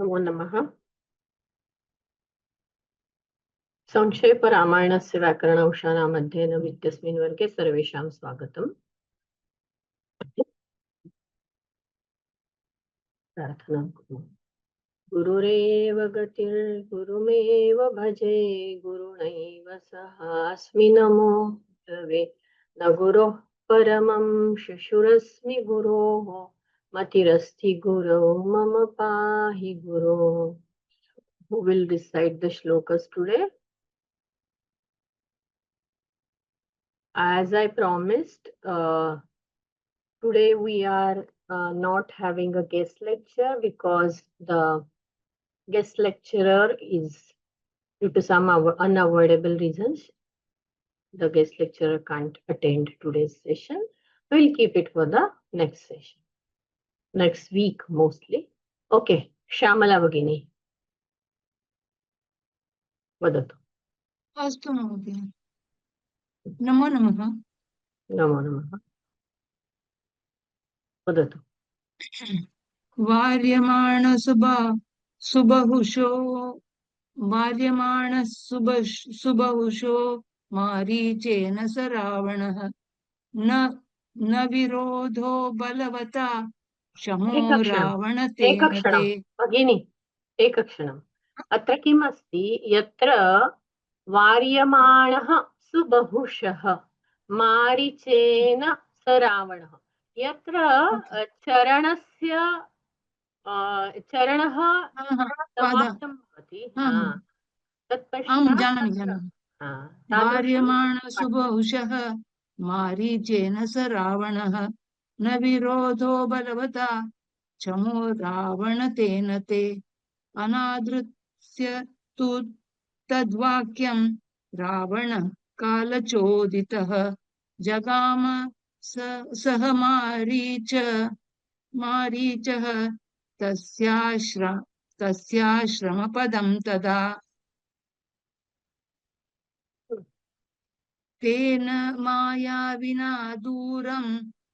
नमो नमः। संक्षेपरामायणस्य व्याकरणौषधानाम् अध्ययनम् इत्यस्मिन् वर्गे सर्वेषां स्वागतम्। प्रार्थनां कुर्मः। गुरुरेव गतिर्गुरुमेव भजे, गुरुणैव सहास्मि नमो गुरवे। न गुरोः परमं शिशुरस्मि गुरोः, मतिरस्ति गुरौ मम पाहि गुरो। Who will recite the shlokas today? As I promised, today we are not having a guest lecture because the guest lecturer is, due to some unavoidable reasons, the guest lecturer can't attend today's session. We'll keep it for the next session, next week mostly. Okay, Shamala Bhagini. Vadatu. अस्तु महोदय। नमो नमः। Namo Namaha. Vadatu. सुबहुशो मारीचेन स रावणः न विरोधो बलवता शमो रावणतेन ते। भगिनी एकक्षणम्। अत्र किम् अस्ति, यत्र वार्यमाणः सुबहुशः मारीचेन स रावणः, यत्र चरणस्य चरणः समाप्तं भवति, तत्पश्चात् वार्यमाण सुबहुशः मारीचेन स रावणः न विरोधो बलवता चमो रावणतेन ते। अनादृत्य तु तद्वाक्यं रावणः कालचोदितः जगाम सह मारीचः तस्याश्रमपदं तदा। तेन मायाविना दूरम्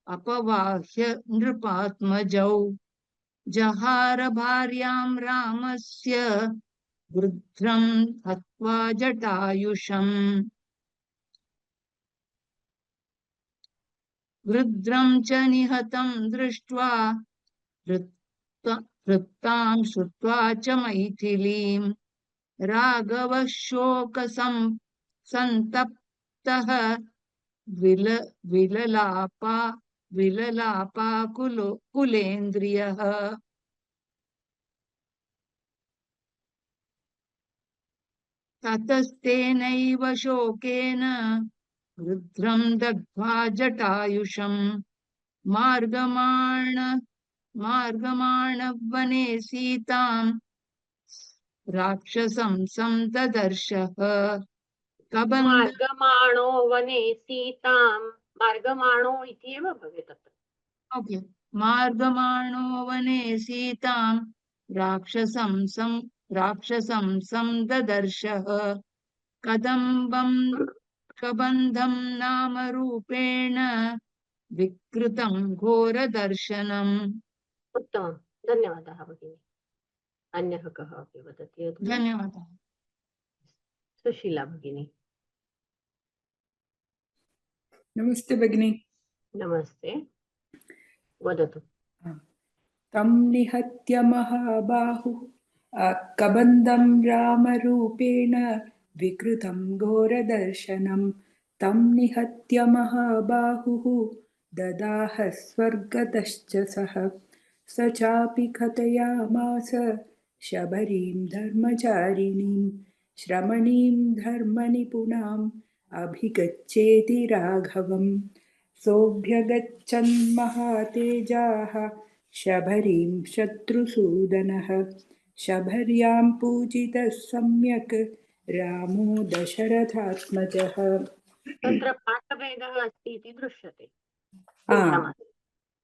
अपवाह्य नृपात्मजौ जहार भार्यां रामस्य वृद्धं हत्वा जटायुषम्। वृद्धं च निहतं दृष्ट्वा वृत्तां श्रुत्वा च मैथिलीं राघवः शोकसन्तप्तः विललापाकुलेन्द्रियः। ततस्तेनैव शोकेन वृद्धं दग्ध्वा जटायुषम् मार्गमाणवने सीतां राक्षसं ददर्शः। मार्गमाणो वने सीतां, मार्गमाणो इत्येव भवेत् अत्र। ओके, मार्गमाणो वने सीतां राक्षसं ददर्शः। कबन्धं नाम रूपेण विकृतं घोरदर्शनम्। उत्तमं, धन्यवादः भगिनी। अन्यः कः अपि वदति? धन्यवादः। सुशीला भगिनी। नमस्ते भगिनी। नमस्ते, वदतु। तं निहत्य महाबाहुः कबन्धं रामरूपेण विकृतं घोरदर्शनं। तं निहत्य महाबाहुः ददाह स्वर्गतश्च सः। स चापि कथयामास शबरीं धर्मचारिणीं श्रमणीं धर्मनिपुणाम् अभिगच्छेति राघवम्। सोऽभ्यगच्छन् महातेजाः शबरीं शत्रुसूदनः। शबर्यां पूजितः सम्यक् रामो दशरथात्मजः। तत्र पाठभेदः अस्ति इति दृश्यते।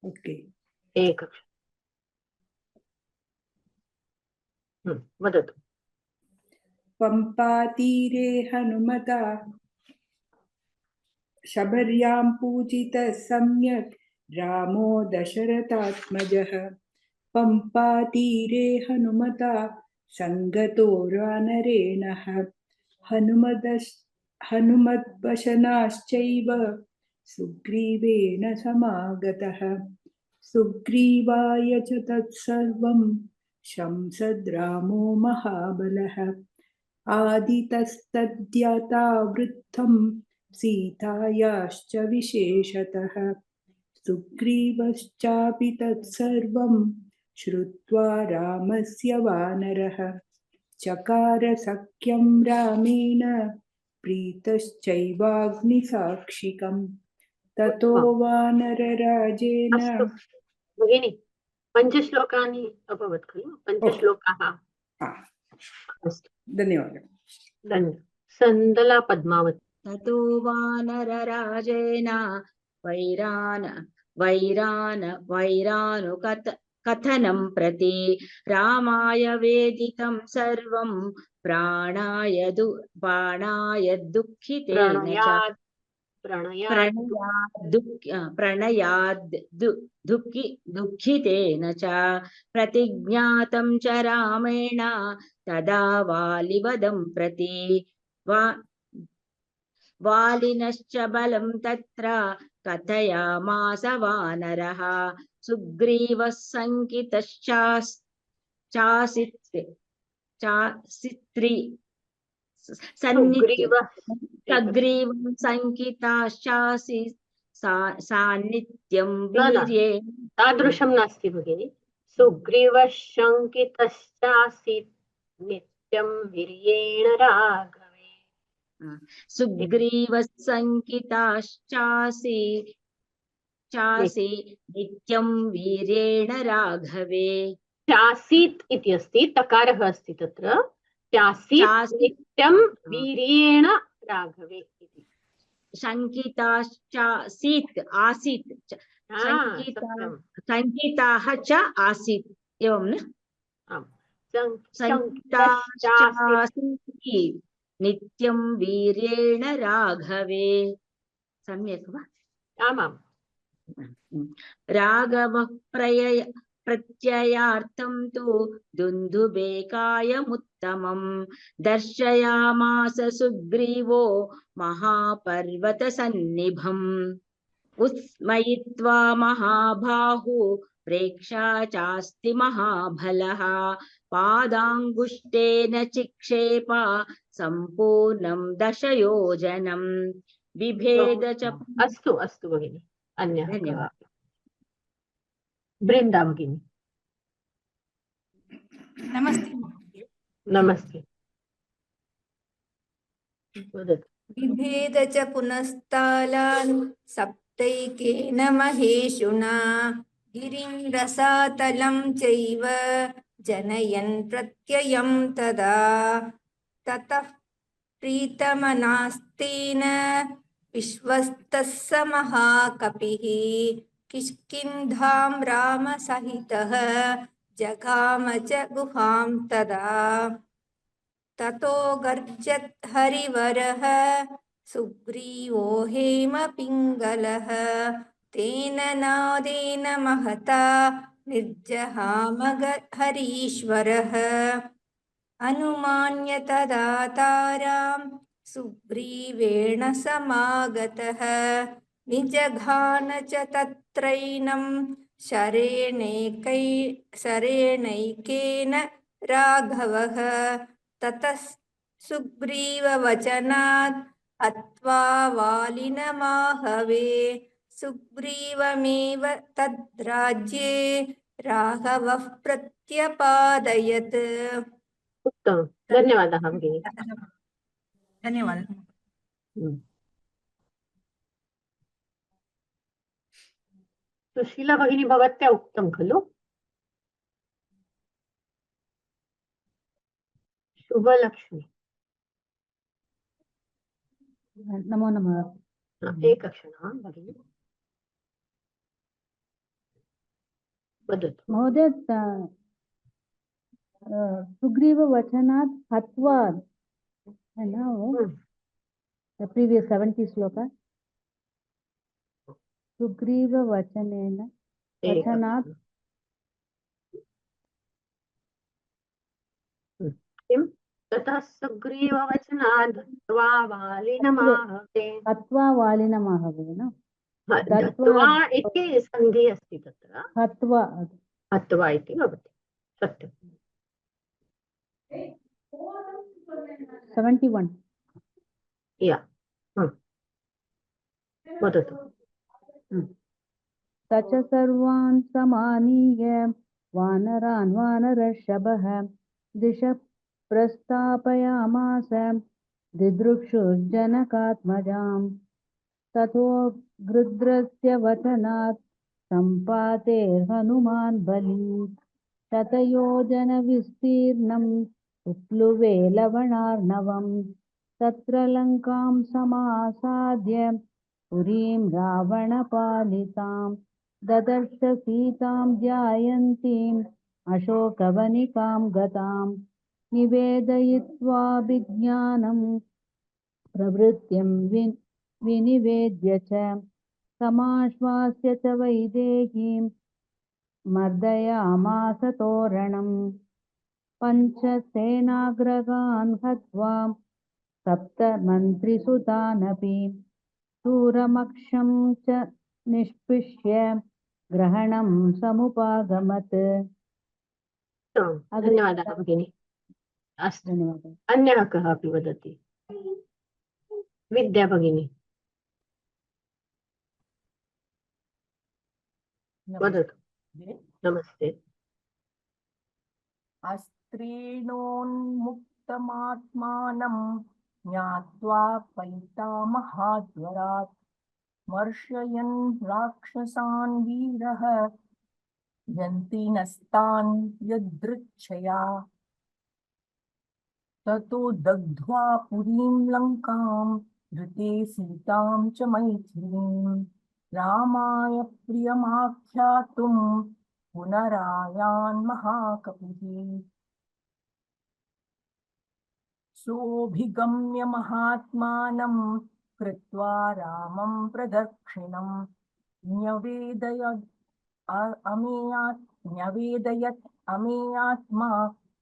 ओके, वदतु। पम्पातीरे हनुमता शबर्यां पूजितः सम्यक् रामो दशरथात्मजः। पम्पातीरे हनुमता सङ्गतो वानरेणः हनुमद्वशनाश्चैव सुग्रीवेण समागतः सुग्रीवाय च तत्सर्वं शंसद्रामो महाबलः आदितस्तद्यथा वृत्तं सीतायाश्च विशेषतः सुग्रीवश्चापि तत्सर्वं श्रुत्वा रामस्य वानरः चकार सख्यं रामेण प्रीतश्चैवाग्निसाक्षिकम् ततो वानरराजेन अस्तु भगिनि, पञ्चश्लोकानि अभवत् खलु? पञ्चश्लोकाः। हा, अस्तु, धन्यवादः। धन्यवादः। सन्दला पद्मावती। ततो वानरराजेन कथनं प्रति रामाय वेदितं सर्वं प्राणाय दुःखितेन च दुःखितेन च प्रतिज्ञातं च रामेण तदा वालिवदं प्रति वालिनश्च बलं तत्र कथयामास वानरः सुग्रीवः सग्रीवं शङ्किताश्चासि सान्नित्यं वीर्येण तादृशं नास्ति भगिनि। सुग्रीवः शङ्कितश्चासीत् नित्यं वीर्येण राघवे। सुग्रीवः शङ्किताश्चासि नित्यं वीर्येण राघवे चासीत् इति अस्ति, तकारः अस्ति तत्र। चासीत् नित्यं वीर्येण राघवे इति। शङ्किताश्चासीत् आसीत् शङ्किताः च आसीत् एवं न? आम्, शङ्किताश्चासीत् नित्यं वीर्येण राघवे। सम्यक् वा? आमाम्। राघवः प्रत्ययार्थं तु दुन्दुभेकायमुत्तमं दर्शयामास सुग्रीवो महापर्वतसन्निभम् उत्स्मयित्वा महाबाहु प्रेक्षा चास्ति महाबलः पादाङ्गुष्ठेन चिक्षेप सम्पूर्णं दशयोजनं बिभेद च। अस्तु अस्तु भगिनि, अन्यः धन्यवादः। बृन्दा भगिनि। नमस्ते। नमस्ते, वदतु। बिभेद च पुनस्तालान् सप्तैकेन महेशुना गिरिं रसातलं चैव जनयन् प्रत्ययं तदा ततः प्रीतमनास्तेन विश्वस्तः स महाकपिः किष्किन्धां रामसहितः जगाम च गुहां तदा ततो गर्जत् हरिवरः सुग्रीवो हेमपिङ्गलः तेन नादेन महता निर्जहामग हरीश्वरः अनुमान्य तदा तारां सुग्रीवेण समागतः निजघान च तत्रैनं शरेणैकेन राघवः ततः सुग्रीववचनात् हत्वा वालिनमाहवे सुग्रीवमेव तद्राज्ये राघवः प्रत्यपादयत्। उत्तमं, धन्यवादः भगिनि। धन्यवादः। सुशीला भगिनी, भवत्या उक्तं खलु? शुभलक्ष्मी। नमो नमः। एकक्षणं भगिनि, वदतु। महोदय, सुग्रीववचनात् हत्वा है ना वो प्रीवियस 70 श्लोक सुग्रीववचनेन वचनात् किं ततः सुग्रीववचनाद् दत्त्वा वालिनमाहवे हत्वा वालिनमाहवे न दत्त्वा इति सन्धि अस्ति तत्र हत्वा हत्वा इति भवति सत्यम् 71 या वदतु स च सर्वान् समानीय वानरान् वानरर्षभः दिशः प्रस्थापयामास दिदृक्षुर्जनकात्मजाम् ततो गृध्रस्य वचनात् सम्पातेर्हनुमान् बली शतयोजनविस्तीर्णम् उप्लुवे लवणार्णवम् तत्र लङ्कां समासाद्य पुरीं रावणपालितां ददर्श सीतां ध्यायन्तीम् अशोकवनिकां गतां निवेदयित्वाभिज्ञानं प्रवृत्तिं विनिवेद्य च समाश्वास्य च वैदेहीं मर्दयामास तोरणम् पञ्चसेनाग्रगान् हत्वा सप्तमन्त्रिसुतानपि शूरमक्षं च निष्पिष्य ग्रहणं समुपागमत् धन्यवादः भगिनि अस्तु धन्यवादः अन्यः कः अपि वदति विद्या भगिनी वदतु नमस्ते अस्त्रीणोन्मुक्तमात्मानं ज्ञात्वा पैतामहाज्वरात् मर्षयन् राक्षसान् वीरः यन्ति नस्तान् यदृच्छया ततो दग्ध्वा पुरीं लङ्कां धृते सीतां च मैथिलीं रामाय प्रियमाख्यातुं पुनरायान् महाकपिः सोऽभिगम्य महात्मानं कृत्वा रामं प्रदक्षिणं न्यवेदयत् अमेयात्मा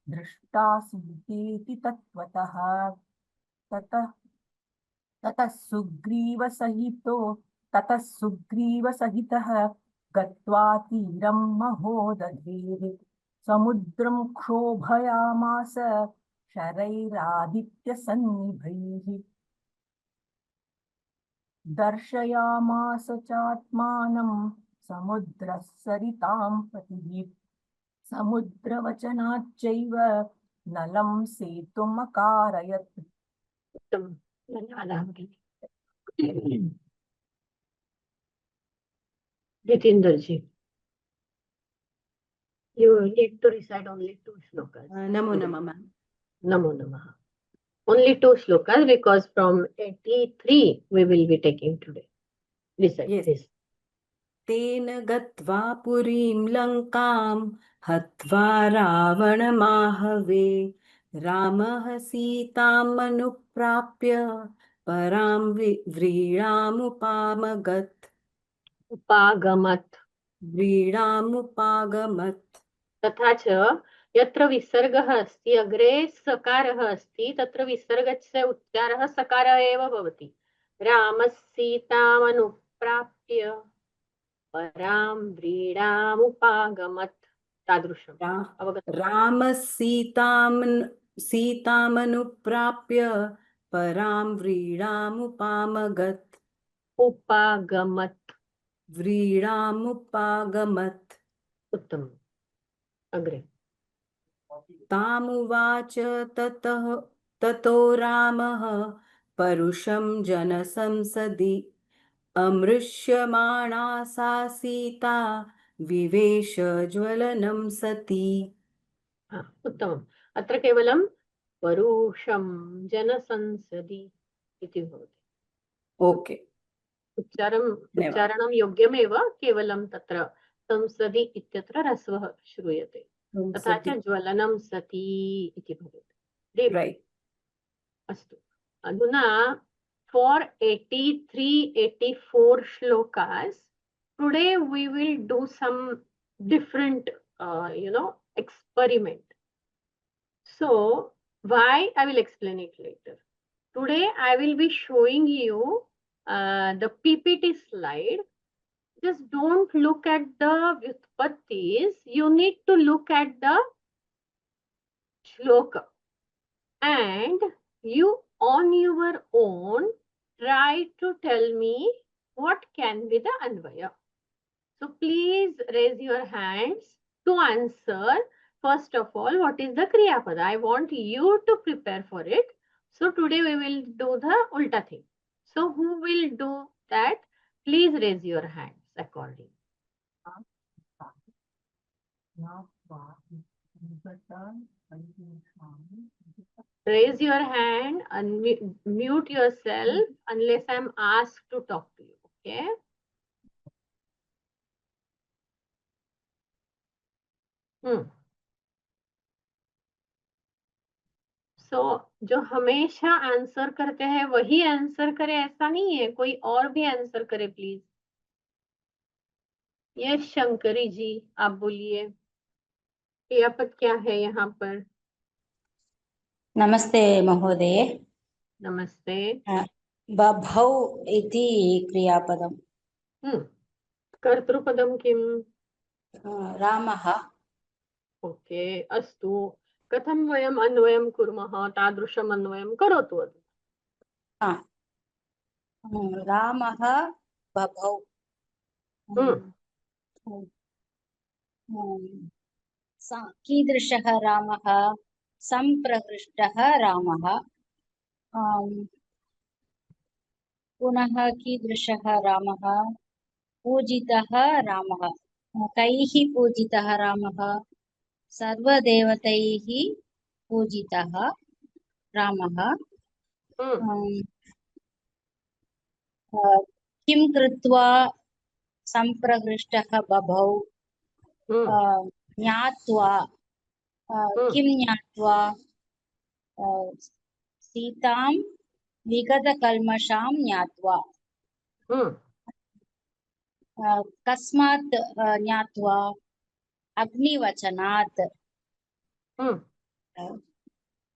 दृष्टा सीतेति तत्त्वतः ततः सुग्रीवसहितः गत्वा तीरं महोदधेः समुद्रं क्षोभयामास शरैरादित्यसन्निभैः दर्शयामास चात्मानं समुद्रः सरितां पतिः समुद्रवचनाच्चैव नलं सेतुमकारयत् उत्तमं धन्यवादः भगिनि जितेन्द्रजी you need to recite only 2 shlokas नमो नमः ma'am. namo namah only 2 shlokas because from 83 we will be taking today recite Yes. this तेन गत्वा पुरीं लङ्कां हत्वा रावणमाहवे रामः सीताम् अनुप्राप्य परां व्रीडामुपागमत् तथा च यत्र विसर्गः अस्ति अग्रे सकारः अस्ति तत्र विसर्गस्य उच्चारः सकारः एव भवति रामसीतामनुप्राप्य परां व्रीडामुपागमत् तादृशम् अवगतम् रामः सीतामनुप्राप्य परां व्रीडामुपागमत् उत्तमम् अग्रे तामुवाच ततो रामः परुषं जनसंसदि अमृष्यमाणा सा सीता विवेश ज्वलनं सती उत्तमम् अत्र केवलं परुषं जनसंसदि इति भवति ओके उच्चारणं योग्यमेव केवलं तत्र संसदि इत्यत्र ह्रस्वः श्रूयते तथा च ज्वलनं सती इति भवेत् राइट अस्तु अधुना for 83-84 shlokas today we will do some different experiment. So Why? I will explain it later. Today I will be showing you the PPT slide. Just don't look at the Vyutpattis. You need to look at the shloka. And you on your own try to tell me what can be the Anvaya. So please raise your hands to answer. First of all, what is the Kriya Pada? I want you to prepare for it. So today we will do the Ulta thing. So who will do that? Please raise your hands accordingly. Raise your hand and mute yourself unless I'm asked to talk to you. Okay? सो जो हमेशा answer करते हैं वही answer करे ऐसा नहीं है, कोई और भी आंसर करे प्लीज। यस शंकरी जी, आप बोलिए क्रियापद क्या है यहाँ पर? नमस्ते महोदये। नमस्ते। बभौ इति क्रियापदम्। कर्तृपदं किम्? रामः। ओके, अस्तु। कथं वयम् अन्वयं कुर्मः? तादृशम् अन्वयं करोतु अधुना। रामः बभौ। कीदृशः रामः? सम्प्रहृष्टः रामः। पुनः कीदृशः रामः? पूजितः रामः। कैः पूजितः रामः? सर्वदेवतैः पूजितः रामः। किं कृत्वा सम्प्रहृष्टः बभौ? ज्ञात्वा। किं ज्ञात्वा? सीतां विगतकल्मषां ज्ञात्वा। कस्मात् ज्ञात्वा? अग्निवचनात्।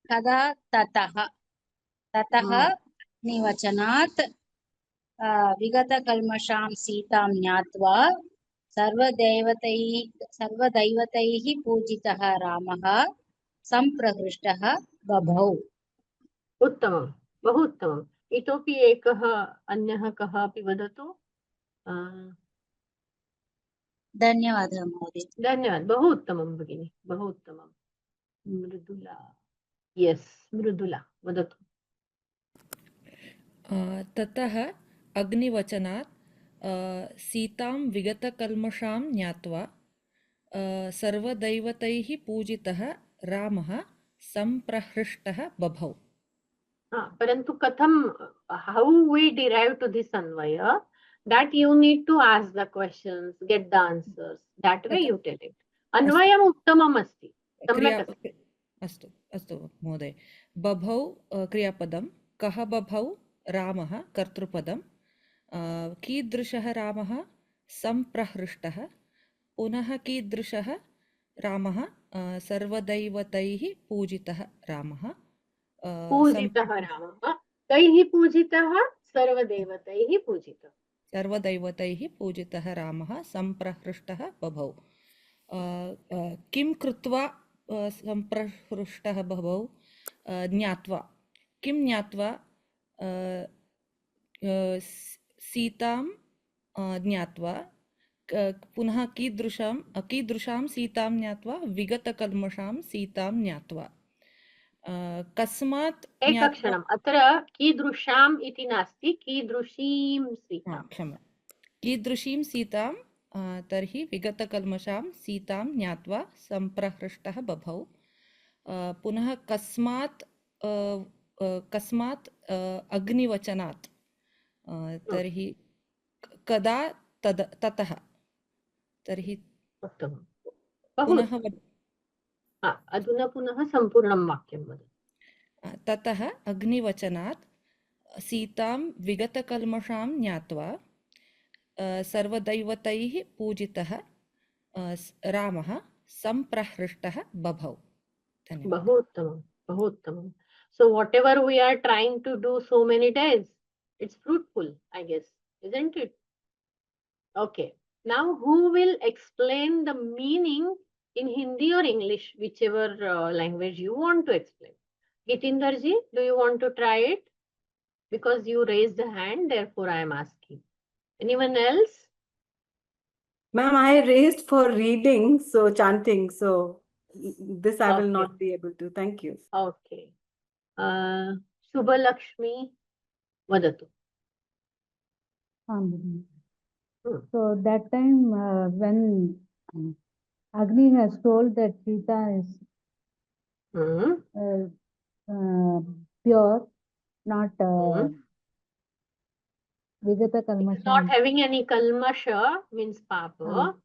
कदा? ततः। अग्निवचनात् विगतकल्मषां सीतां ज्ञात्वा सर्वदैवतैः पूजितः रामः सम्प्रहृष्टः बभौ। उत्तमं, बहु उत्तमम्। इतोपि एकः अन्यः कः अपि वदतु। धन्यवादः महोदय। धन्यवादः, बहु उत्तमं भगिनि, बहु उत्तमं। मृदुला, यस् मृदुला वदतु। ततः अग्निवचनात् सीतां विगतकल्मषां ज्ञात्वा सर्वदैवतैः पूजितः रामः सम्प्रहृष्टः बभौ। परन्तु कथं, how we derive to this Anvay, that you need to ask the questions, get the answers, that way you tell it. अन्वयम् उत्तमम् अस्ति, सम्यक् अस्ति। अस्तु अस्तु महोदय। बभौ क्रियापदं, कः बभौ? रामः कर्तृपदं। कीदृशः रामः? सम्प्रहृष्टः। पुनः कीदृशः रामः? सर्वदैवतैः पूजितः रामः। पूजितः रामः कैः पूजितः? सर्वदेवतैः पूजितः। सर्वदैवतैः पूजितः रामः सम्प्रहृष्टः बभौ। किं कृत्वा सम्प्रहृष्टः बभौ? ज्ञात्वा। किं ज्ञात्वा? सीतां ज्ञात्वा। पुनः कीदृशां सीतां ज्ञात्वा? विगतकल्मषां सीतां ज्ञात्वा। कस्मात्? एकक्षणम्, अत्र कीदृशाम् इति नास्ति, कीदृशीं सीतां। क्षमा, कीदृशीं सीतां, तर्हि विगतकल्मषां सीतां ज्ञात्वा सम्प्रहृष्टः बभौ। पुनः कस्मात् अग्निवचनात्, तर्हि कदा? ततः। तर्हि पुनः अधुना पुनः सम्पूर्णं वाक्यं वदतु। ततः अग्निवचनात् सीतां विगतकल्मषां ज्ञात्वा सर्वदैवतैः पूजितः रामः सम्प्रहृष्टः बभौ। बहु उत्तमम्, Bahuttamam. So whatever we are trying to do so many days, it's fruitful, I guess, isn't it? Okay. Now, who will explain the meaning in Hindi or English, whichever language you want to explain? Gitinderji, do you want to try it? Because you raised the hand, therefore I am asking. Anyone else? Ma'am, I raised for reading, so chanting, so this I will Okay. not be able to. Thank you. Okay. Shubha Lakshmi, vadatu. Um, Hmm. So that time when Agni has told that Sita is Hmm. pure, not Hmm. Vigata Not Kalmasham. having any kalmasha means papa.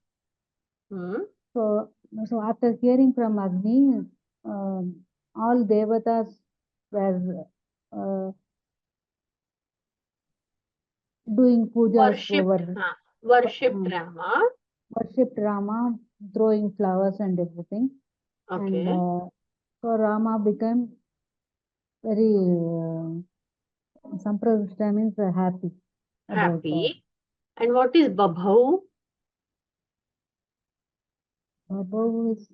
Hmm. So after hearing from Agni, all devatas were doing pujas Worshipped Rama. worshipped Rama, throwing flowers and everything. Okay. And so Rama became very Samprashta means happy. About Happy. And what is babhau? Babau is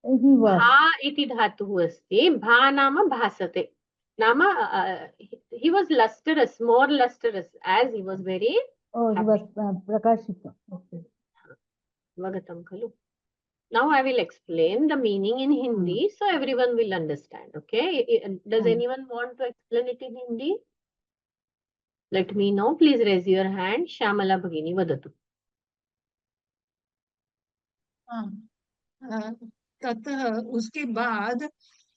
he was. Bha iti dhatuः अस्ति. Bha nama bhasate. Nama, he was lustrous, more lustrous, as he was very Oh, he happy. was Prakashita. Okay. Vagatam khalu. Now I will explain the meaning in Hindi so everyone will understand. Okay. Does anyone want to explain it in Hindi? Let me know. Please raise your hand. Shamala Bhagini vadatu. ततः उसके बाद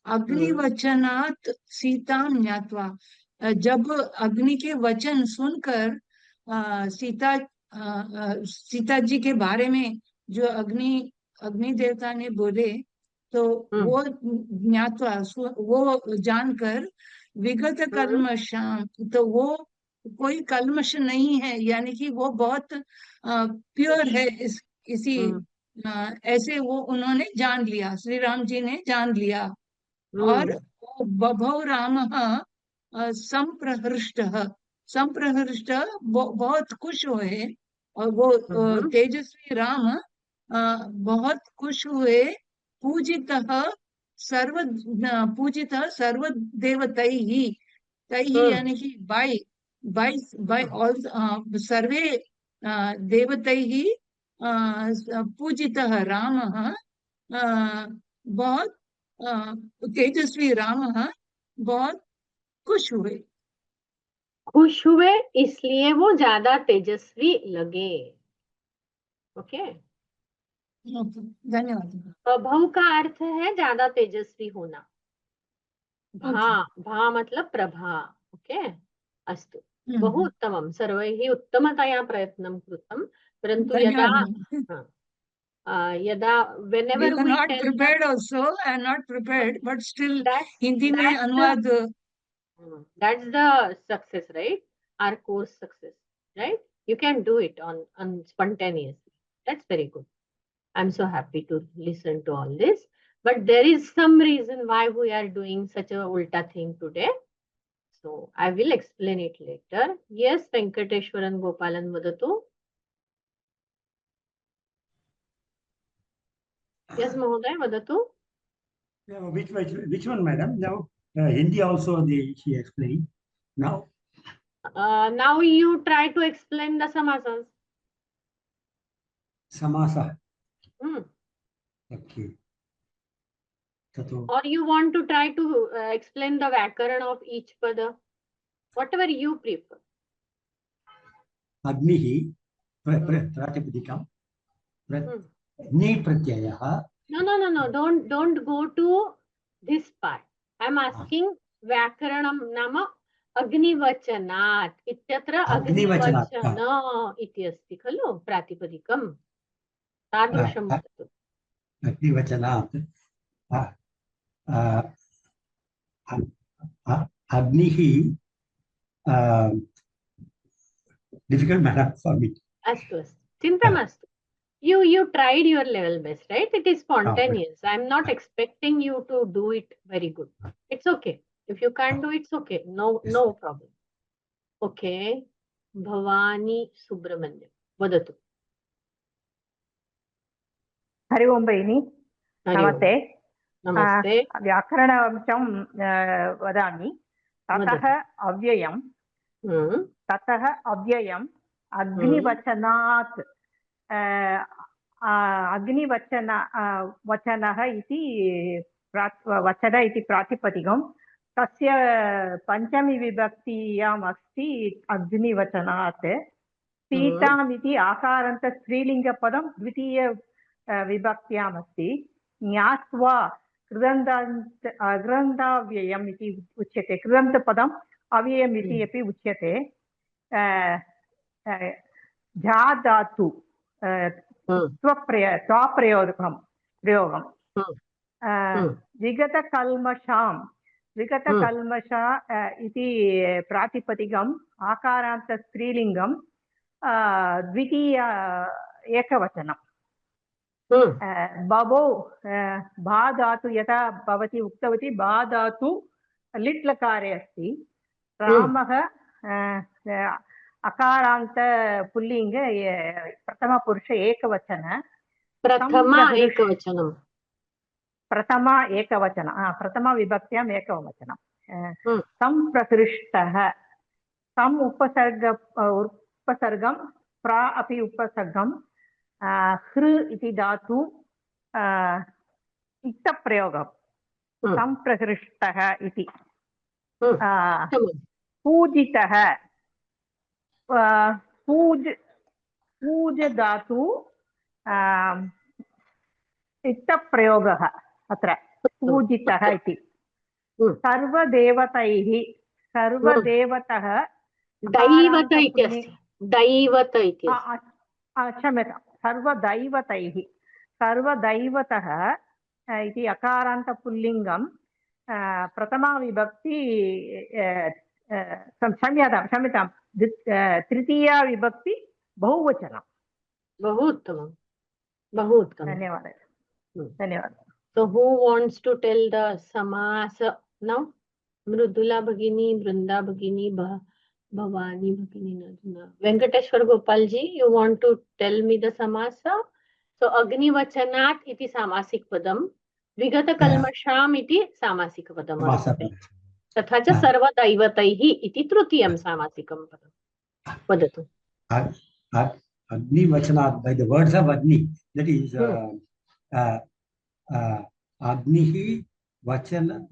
अग्निवचनात् सीताम ज्ञात्वा, जब अग्नि के वचन सुनकर सीता जी के बारे में जो अग्नि देवता ने बोले, तो वो ज्ञात्वा, वो जानकर विगत कल्मषाम, तो वो कोई कल्मश नहीं है, यानी कि वो बहुत प्योर है। इसी ऐसे वो उन्होंने जान लिया, श्री राम जी ने जान लिया। और बभौ रामः संप्रहृष्टः, संप्रहृष्ट बहुत खुश हुए, और वो तेजस्वी राम बहुत खुश हुए। पूजितः सर्वदेवतैः, तैः यानी कि बाय ऑल सर्वे देवतैः पूजितः रामः, बहुत तेजस्वी रामः बहुत खुश हुए। खुश हुए इसलिए वो ज्यादा तेजस्वी लगे। ओके, धन्यवाद। प्रभव का अर्थ है ज्यादा तेजस्वी होना। भा मतलब प्रभा। ओके, अस्तु, बहु उत्तमं। सर्वैः उत्तमतया प्रयत्नं कृतं, परन्तु यदा whenever we not tell prepared also, I am not prepared, but still Hindi में अनुवाद, that's the success, right? Our course success, right? You can do it on spontaneously. That's very good. I'm so happy to listen to all this. But there is some reason why we are doing such a ulta thing today. So I will explain it later. Yes, Venkateshwaran Gopalan vadatu. Yes, Mahoday vadatu. Which one, madam? Now Hindi also she explained. Now you try to explain the samasas. Samasa. Okay. Or you want to try to explain the vakaran of each pada? Whatever you prefer. Agnihi pratipadikam ni pratyayah. No. Don't go to this part. I'm asking Vyakaranam nama Agnivachanat. Ityatra Agnivachana iti asti khalo pratipadikam. Tadrusham vadatu. Agnivachanat. Agnihi, difficult matter for me. Astu. Chinta mastu. You tried your level best, right? It is spontaneous. I'm not expecting you to do it very good. It's okay. If you can't do it, it's okay. No problem. Okay. Bhavani Subramanyam. Vadatu. Hari ओं भगिनि Hari Om. नमस्ते Namaste. व्याकरणवंशं वदामि ततः अव्ययं ततः अव्ययम् अग्निवचनात् वचनः इति वचन इति प्रातिपदिकं तस्य पञ्चमी विभक्त्याम् अस्ति अग्निवचनात् सीताम् इति आकारान्त स्त्रीलिङ्गपदं द्वितीय विभक्त्याम् अस्ति ज्ञात्वा कृदन्ताव्ययम् इति उच्यते कृदन्तपदम् अव्ययम् इति अपि उच्यते जाधातु स्वाप्रयोगं विगतकल्मषा इति प्रातिपदिकम् आकारान्त स्त्रीलिङ्गं द्वितीय एकवचनं बभौ बाधातु यथा भवती उक्तवती बाधातु लिट् लकारे अस्ति रामः अकारान्त पुल्लिङ्ग प्रथमपुरुष एकवचन प्रथमा विभक्त्याम् एकवचनं संप्रकृष्टः सम् उपसर्गं प्रा अपि उपसर्गं हृ इति धातु इक्तप्रयोगं संप्रकृष्टः इति पूजितः पूज धातु इक्तप्रयोगः अत्र पूजितः इति सर्वदेवतैः सर्वदेवतः क्षम्यतां सर्वदैवतैः सर्वदैवतः इति अकारान्त पुल्लिङ्गं प्रथमा विभक्ति क्षम्यतां तृतीया विभक्ति बहुवचनं बहु उत्तमं धन्यवादः So who wants to tell the samasa now? Mrudula Bhagini, Brunda Bhagini, Bhavani Bhagini, Naduna. Venkateshwar Gopalji, you want to tell me the samasa? So Agni Vachanat iti samasik padam, Vigata Kalmasham iti samasik padam. Tatha cha Sarva Daivataihi iti trutiyam samasikam padam. Vadatu. Agni Vachanat, by the words of Agni, that is Agnihi Vachana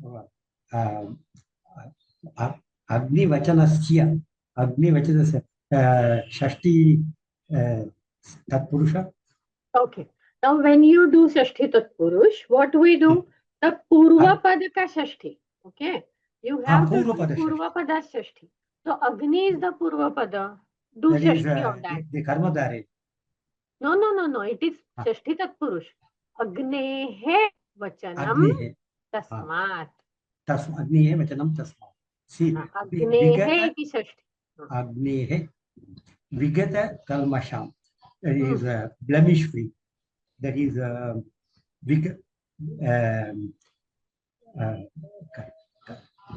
Agni Vachanasya Agni Vachanasya Shashti Tatpurusha. Okay. Now when you do Shashti Tatpurush, what we do? The Purva Padaka Shashti. Okay. You have to do Purva Pada Shashti. So Agni is the Purva Pada. Do that Shashti on that. The Karmadhare. No. It is Shashti Tatpurush. Agnehe Vachanam Tasmat. Agnehe Vachanam Tasmat. See, Agnehe iti Shashti. Agnehe Vigata Kalmasham. That is blemish free. That is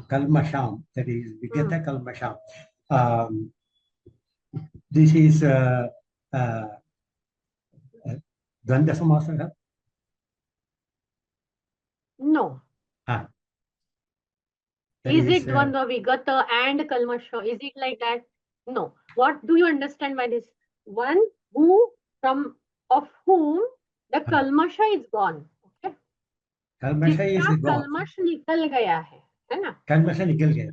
Kalmasham. That is Vigata Kalmasham. This is Dvanda Samasa. No. Is it Dvandva Vigata and Kalmasha? Is it like that? No. What do you understand by this? One who of whom the Kalmasha is gone. Okay. Kalmasha is gone. Kalmash निकल गया है ना? Kalmasha निकल गया.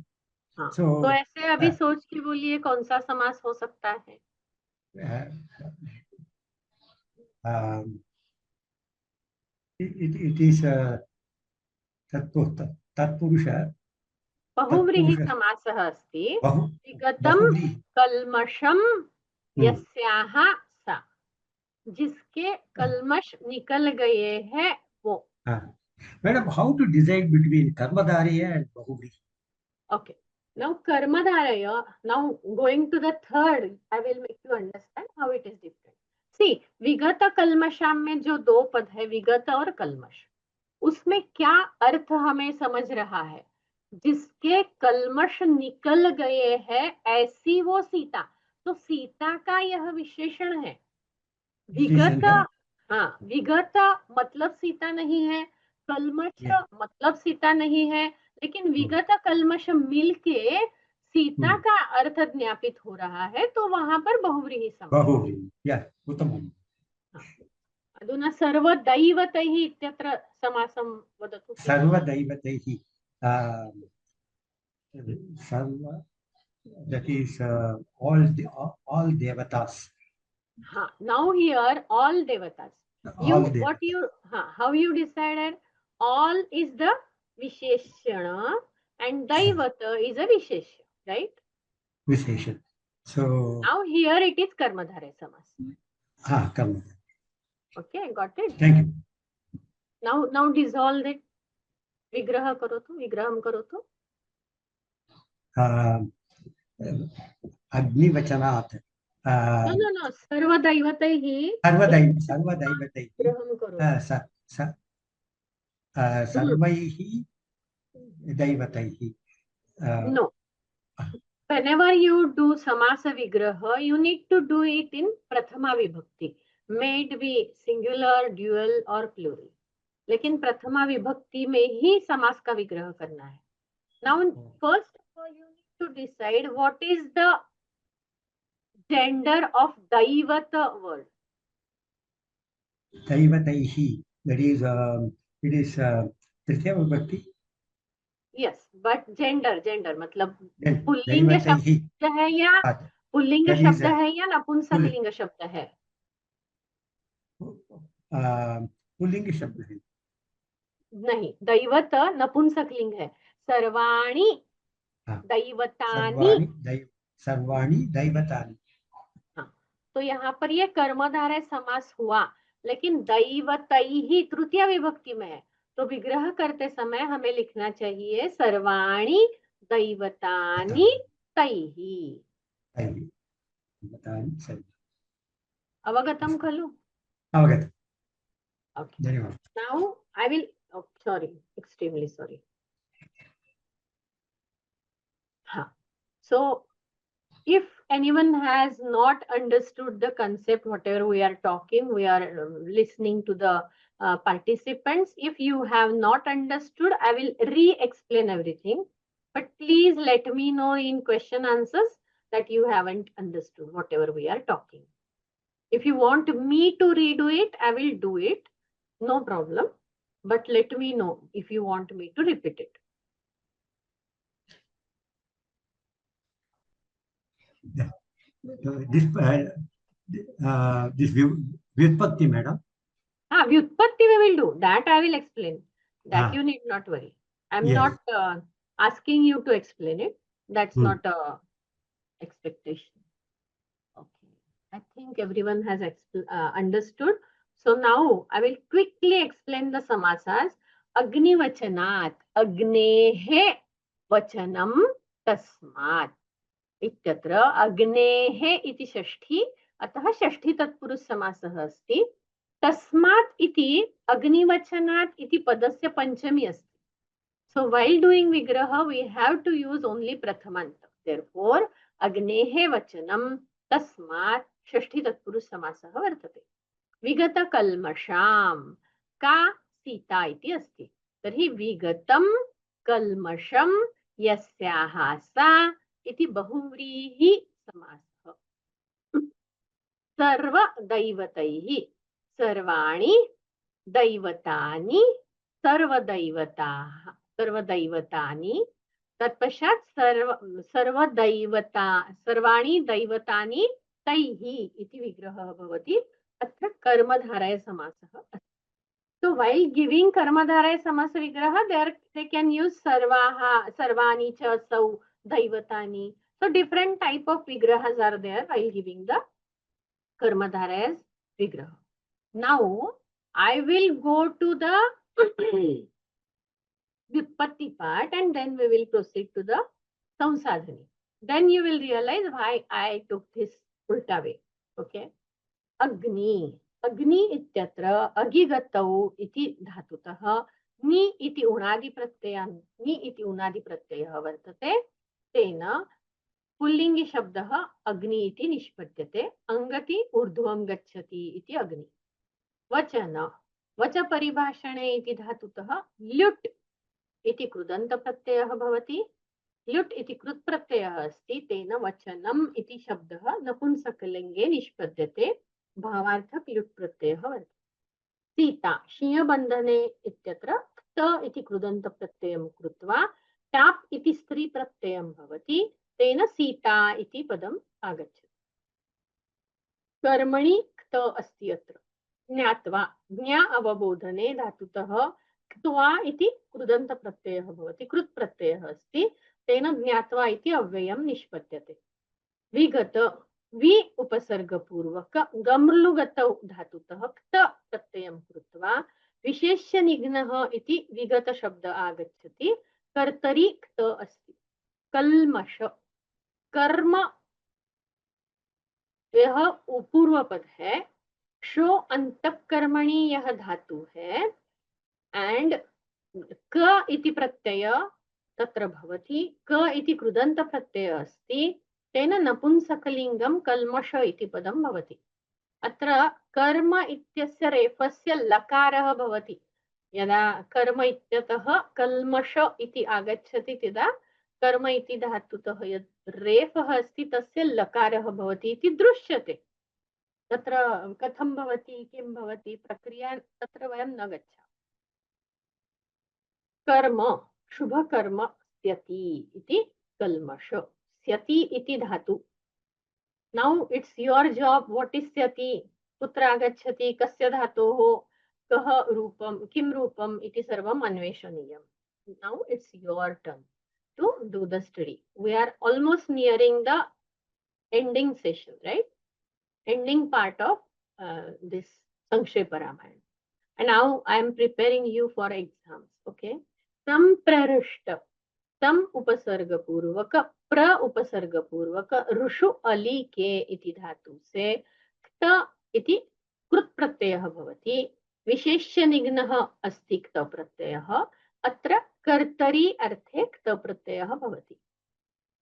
तो ऐसे अभी सोच के बोलिए कौन सा समास हो सकता है? It is Tatpurusha. बहुव्रीहि समासः अस्ति. विगतं कल्मषं यस्याः सा. जिसके कल्मष निकल गए हैं वो. Madam, how to decide between Karmadharya and Bahuvrihi? Okay. Now Karmadharya, now going to the third, I will make you understand how it is different. See, विगत कल्मषाम में जो दो पद है, विगत और कल्मष, उसमें क्या अर्थ हमें समझ रहा है? जिसके कल्मष निकल गए हैं ऐसी वो सीता। तो सीता का यह विशेषण है। विगत, हाँ, विगत मतलब सीता नहीं है, कल्मष मतलब सीता नहीं है, लेकिन विगत कल्मष मिलके सीता का अर्थ ज्ञापित हो रहा है, तो वहां पर बहुव्रीहि समास। उत्तमम्। अधुना सर्वदैवतैः इत्यत्र समासं वदतु। सर्वदैवतैः, सर्व, that is all devatas. Now here all devatas. How you decided? All is the visheshana and daivata is a vishesha, right? Visheshan. So now here it is karmadhara samas. Karma. Okay, got it. Thank you. Now dissolve it. Vigraha karotu, vigraham karotu. Agnivachanat. No. Sarvadaivataihi. Sarvadaivataihi. Vigraham karotu. Sarvaihi daivataihi. No. Whenever you do samasa vigraha, you need to do it in prathama vibhakti. May it be singular, dual or plural. लेकिन प्रथमा विभक्ति में ही समास का विग्रह करना है. Now first of all you need to decide what is the gender of daivata word. Daivataihi. That is it is tritiya vibhakti. Yes, but gender मतलब pulling शब्द है या पुल्लिंग शब्द है या नपुंसकलिंग शब्द है? पुल्लिंग शब्द है. नहीं, दैवत नपुंसकलिंग है. सर्वाणि दैवतानि. सर्वाणि दैवतानि. तो यहाँ पर ये कर्मधारय समास हुआ, लेकिन दैवतैहि तृतीय विभक्ति में है, तो विग्रह करते समय हमें लिखना चाहिए सर्वाणि दैवतानि तैहि. अवगतम खलु? अवगतम. Okay. धन्यवाद. Now I will, extremely sorry. So if anyone has not understood the concept, whatever we are talking, we are listening to the participants. If you have not understood, I will re-explain everything. But please let me know in question answers that you haven't understood whatever we are talking. If you want me to redo it, I will do it. No problem. But let me know if you want me to repeat it. This Vyutpatti, madam. Vyutpatti we will do. That I will explain. That you need not worry. I'm not asking you to explain it. That's not a expectation. Okay. I think everyone has understood. So now I will quickly explain the samasas. Agni vachanat. Agnehe vachanam tasmat. इत्यत्र अग्नेः इति षष्ठी, अतः षष्ठी तत्पुरुष समासः अस्ति. तस्मात् इति अग्निवचनात् इति पदस्य पंचमी अस्ति. So while doing vigraha we have to use only prathamant. Therefore अग्नेः वचनम तस्मात् षष्ठी तत्पुरुष समासः वर्तते. विगत कल्मषाम का सीता इति अस्ति. तर्हि विगतं कल्मषं यस्याः सा इति बहुव्रीहि समासः. सर्वदैवतैः. सर्वाणि दैवतानि. सर्वदैवतानि. तत्पश्चात् सर्वाणि दैवतानि तैः इति विग्रहः भवति. अत्र कर्मधारय समासः अस्ति. So while giving कर्मधारय समास विग्रह, they can use सर्वाणि च सौ Daivatani. So different type of vigrahas are there while giving the Karmadharayas vigraha. Now I will go to the Vyutpatti part and then we will proceed to the Samsadhani. Then you will realize why I took this ulta way. Okay. Agni. अग्नि इत्यत्र अगिगतौ इति धातुतः नि इति उणादिप्रत्ययः वर्तते, तेन पुल्लिङ्गि शब्दः अग्नि इति निष्पद्यते। अंगति ऊर्ध्वं गच्छति इति अग्नि। वचन वच परिभाषणे इति धातुतः ल्युट् इति कृदन्तप्रत्ययः भवति। ल्युट् इति कृत् प्रत्ययः अस्ति, तेन वचनम् इति शब्दः नपुंसकलिङ्गे निष्पद्यते। भावार्थक ल्युट् प्रत्ययः वर्तते। सीता शीयबन्धने इत्यत्र क्त इति कृदन्तप्रत्ययं कृत्वा टाप् इति स्त्री प्रत्ययं भवति, तेन सीता इति पदम् आगच्छति। कर्मणि क्त अस्ति अत्र। ज्ञात्वा ज्ञा अवबोधने धातुतः क्त्वा इति कृदन्तप्रत्ययः भवति, कृत् प्रत्ययः अस्ति, तेन ज्ञात्वा इति अव्ययं निष्पद्यते। विगत वि उपसर्गपूर्वक गमृलुगतौ धातुतः क्त प्रत्ययं कृत्वा विशेष्यनिघ्नः इति विगत शब्द आगच्छति। कर्तरि क्त अस्ति। कल्मष कर्म यह पूर्व पद है। क्षो अंतःकर्मणि यह धातु है, एंड क इति प्रत्यय तत्र भवति। क इति कृदन्त प्रत्यय अस्ति, तेन नपुंसकलिङ्गं कल्मष इति पदं भवति। अत्र कर्म इत्यस्य रेफस्य लकारः भवति। यदा कर्म इत्यतः कल्मष इति आगच्छति तदा कर्म इति धातुतः यत् रेफः अस्ति तस्य लकारः भवति इति दृश्यते। तत्र कथं भवति, किं भवति, प्रक्रिया तत्र वयं न गच्छामः। कर्म शुभकर्म स्यति इति कल्मष। स्यति इति धातु। Now it's your job, what is स्यति, कुत्र आगच्छति, कस्य धातोः, कः रूपं, किं रूपम् इति सर्वम् अन्वेषणीयम्। Now it's your turn to do the study. We are almost nearing the ending session, right? Ending part of this Sankshepa Ramayana. And now I am preparing you for exams, okay? Samprarishta, tam upasarga purvaka, pra upasarga purvaka, rushu ali ke iti dhatu se kta iti कृत प्रत्ययः भवति। विशेष्य निघ्नः अस्ति क्त प्रत्ययः, अत्र कर्तरि अर्थे क्त प्रत्ययः भवति।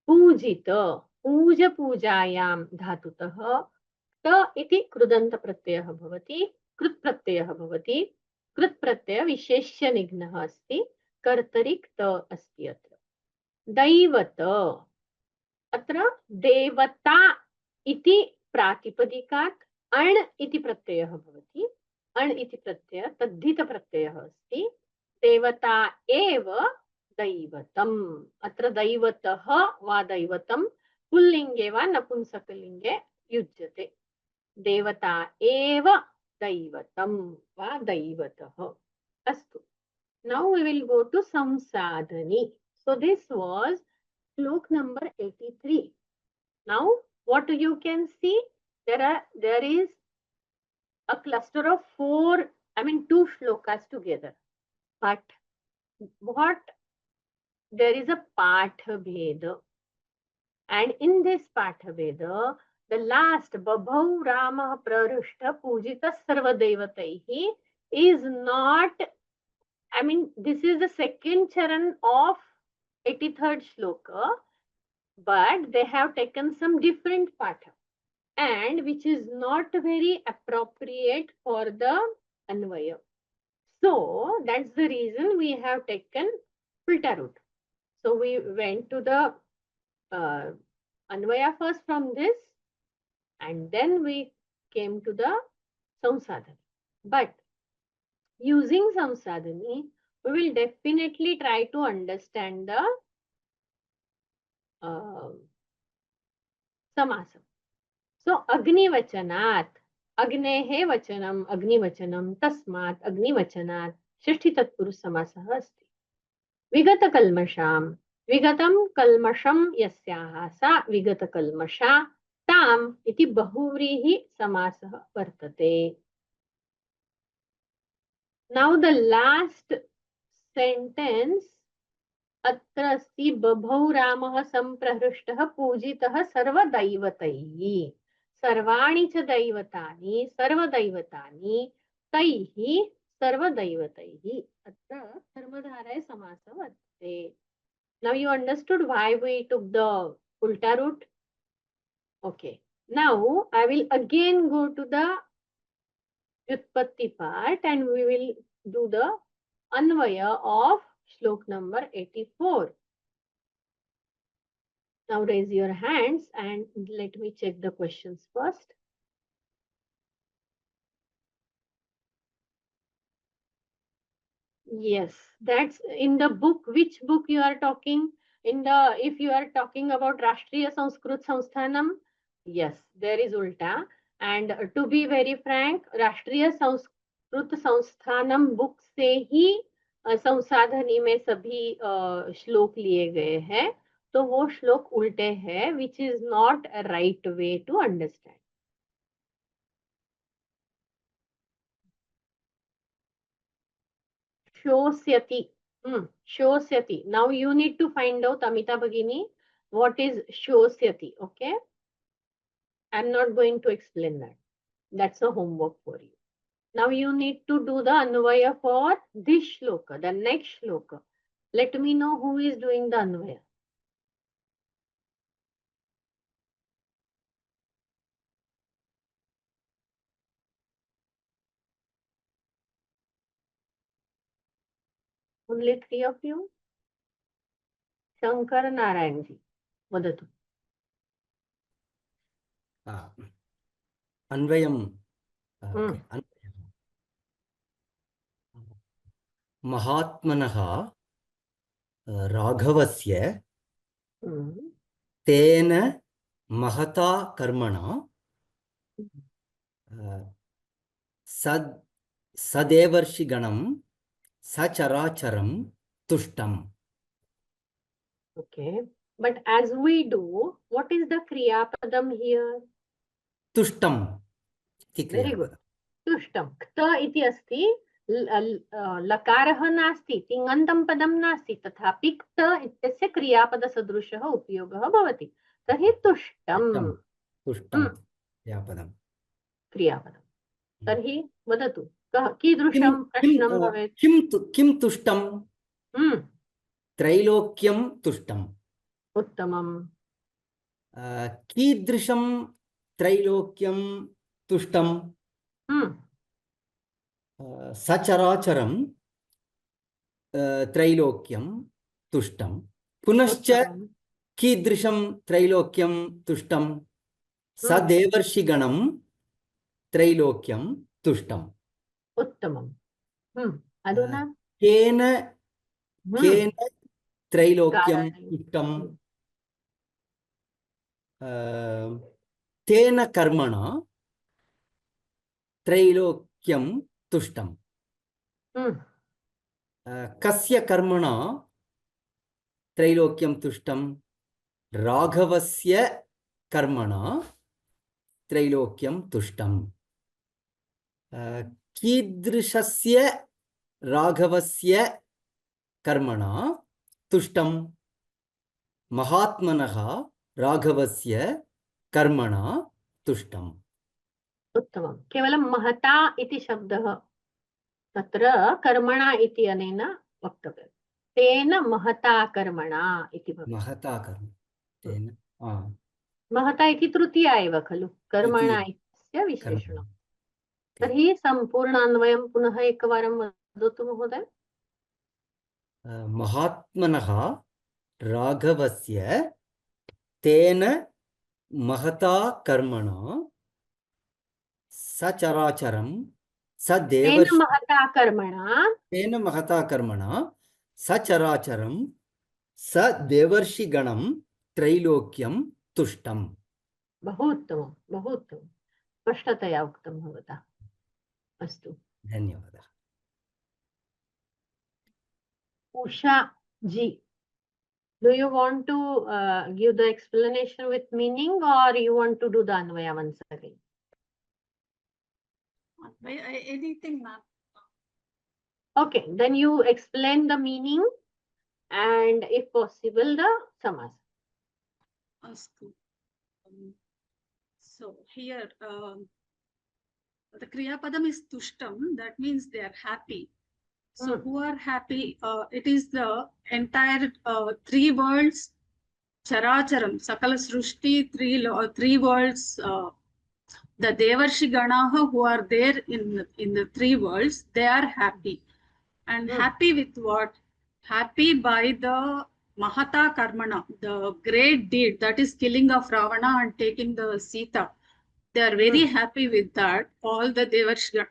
पूजित पूज पूजायां धातुतः क्त इति कृदन्त प्रत्ययः भवति, कृत् प्रत्ययः भवति। कृत् प्रत्यय विशेष्य निघ्नः अस्ति, कर्तरि क्त अस्ति। अत्र दैवत, अत्र देवता इति प्रातिपदिकात् अण् इति प्रत्ययः भवति। अण् इति प्रत्यय तद्धित प्रत्ययः अस्ति। देवता एव दैवतम्। अत्र दैवतः वा दैवतं पुल्लिङ्गे वा नपुंसकलिङ्गे युज्यते। देवता एव दैवतं वा दैवतः। अस्तु, now we will go to Samsadhani. So this was slok number 83. Now what you can see, there is a cluster of two shlokas together, but there is a patha bheda, and in this patha bheda the last babhau ramah prarishta pujita sarva devataihi is not, this is the second charan of 83rd shloka, but they have taken some different patha, and which is not very appropriate for the Anvaya. So that's the reason we have taken filter route. So we went to the Anvaya first from this, and then we came to the Samsadhani. But using Samsadhani, we will definitely try to understand the Samasam. So Agnivachanat, Agnehe Vachanam, Agnivachanam, Tasmat, Agnivachanat, Shashti Tatpurus Samasah asti. Vigata Kalmasham, Vigatam Kalmasham Yasyaha Sa Vigata Kalmasha Tam iti Bahuvrihi Samasah Vartate. Now the last sentence, अत्र अस्ति बभौ रामः संप्रहृष्टः पूजितः सर्वदैवतैः। सर्वाणि च दैवतानि सर्वदैवतानि तैः सर्वदैवतैः. अत्र कर्मधारय समासः वर्तते. Now you understood why we took the ulta route? Okay. Now I will again go to the Vyutpatti part and we will do the Anvaya of Shlok number 84. Now raise your hands and let me check the questions first. Yes, that's in the book. Which book you are talking? If you are talking about Rashtriya Sanskrit Sansthanam, yes, there is ulta. And to be very frank, Rashtriya Sanskrit Sansthanam book से ही संसाधनी में सभी श्लोक लिए गए हैं. तो वो श्लोक उल्टे हैं, which is not a right way to understand. Shosyati. Shosyati. Now you need to find out, Amita Bhagini, what is Shosyati. Okay. I'm not going to explain that. That's a homework for you. Now you need to do the Anvaya for this shloka, the next shloka. Let me know who is doing the Anvaya. Only 3 of you? Shankar Narayan ji. Vadatu. Anvayam. Okay. Mahatmanaha Raghavasya Tena Mahata Karmana Sadevarshiganam Sacharacharam Tushtam. Okay. But as we do, what is the Kriya Padam here? Tushtam. Very good. Tushtam. Kta iti asti. लकारः नास्ति, तिङन्तं पदं नास्ति, तथापि क्त इत्यस्य क्रियापदसदृशः उपयोगः भवति. तर्हि तुष्टम्. क्रियापदं. तर्हि वदतु, कीदृशं प्रश्नं भवेत्? किं तुष्टं? त्रैलोक्यं तुष्टम्. उत्तमम्. कीदृशं त्रैलोक्यं तुष्टम्? सचराचरं त्रैलोक्यं तुष्टं. पुनश्च कीदृशं त्रैलोक्यं तुष्टं? सदेवर्षिगणं त्रैलोक्यं तुष्टम्. उत्तमम्. अधुना केन त्रैलोक्यं तुष्टं? तेन कर्मणा त्रैलोक्यं तुष्टम्. कस्य कर्मणा त्रैलोक्यं तुष्टं? राघवस्य कर्मणा त्रैलोक्यं तुष्टम्. कीदृशस्य राघवस्य कर्मणा तुष्टं? महात्मनः राघवस्य कर्मणा तुष्टम्. उत्तमं. केवलं महता इति शब्दः तत्र कर्मणा इति अनेन वक्तव्यं. तेन महता कर्मणा इति भवति. महता कर्म तेन महता इति तृतीया एव खलु, कर्मणा इत्यस्य विशेषणं. तर्हि सम्पूर्णान्वयं पुनः एकवारं वदतु महोदय. महात्मनः राघवस्य तेन महता कर्मणा सचराचरं तेन महता कर्मणा सचराचरं सदेवर्षिगणं त्रैलोक्यं तुष्टम्. बहु उत्तमं, बहु उत्तमं. स्पष्टतया उक्तं भवता. अस्तु, धन्यवादः. उषा जी, do you want to give the explanation with meaning or you want to do the Anvaya once again? Anything, ma'am. Okay, then you explain the meaning and if possible the samas. Astu. So here, the Kriya Padam is tushtam. That means they are happy. So who are happy? It is the entire three worlds. Characharam, Sakala Srushti, three worlds. The Devarshi Ganaha who are there in the three worlds, they are happy. And happy with what? Happy by the Mahata Karmana, the great deed, that is killing of Ravana and taking the Sita. They are very happy with that, all the Devarshi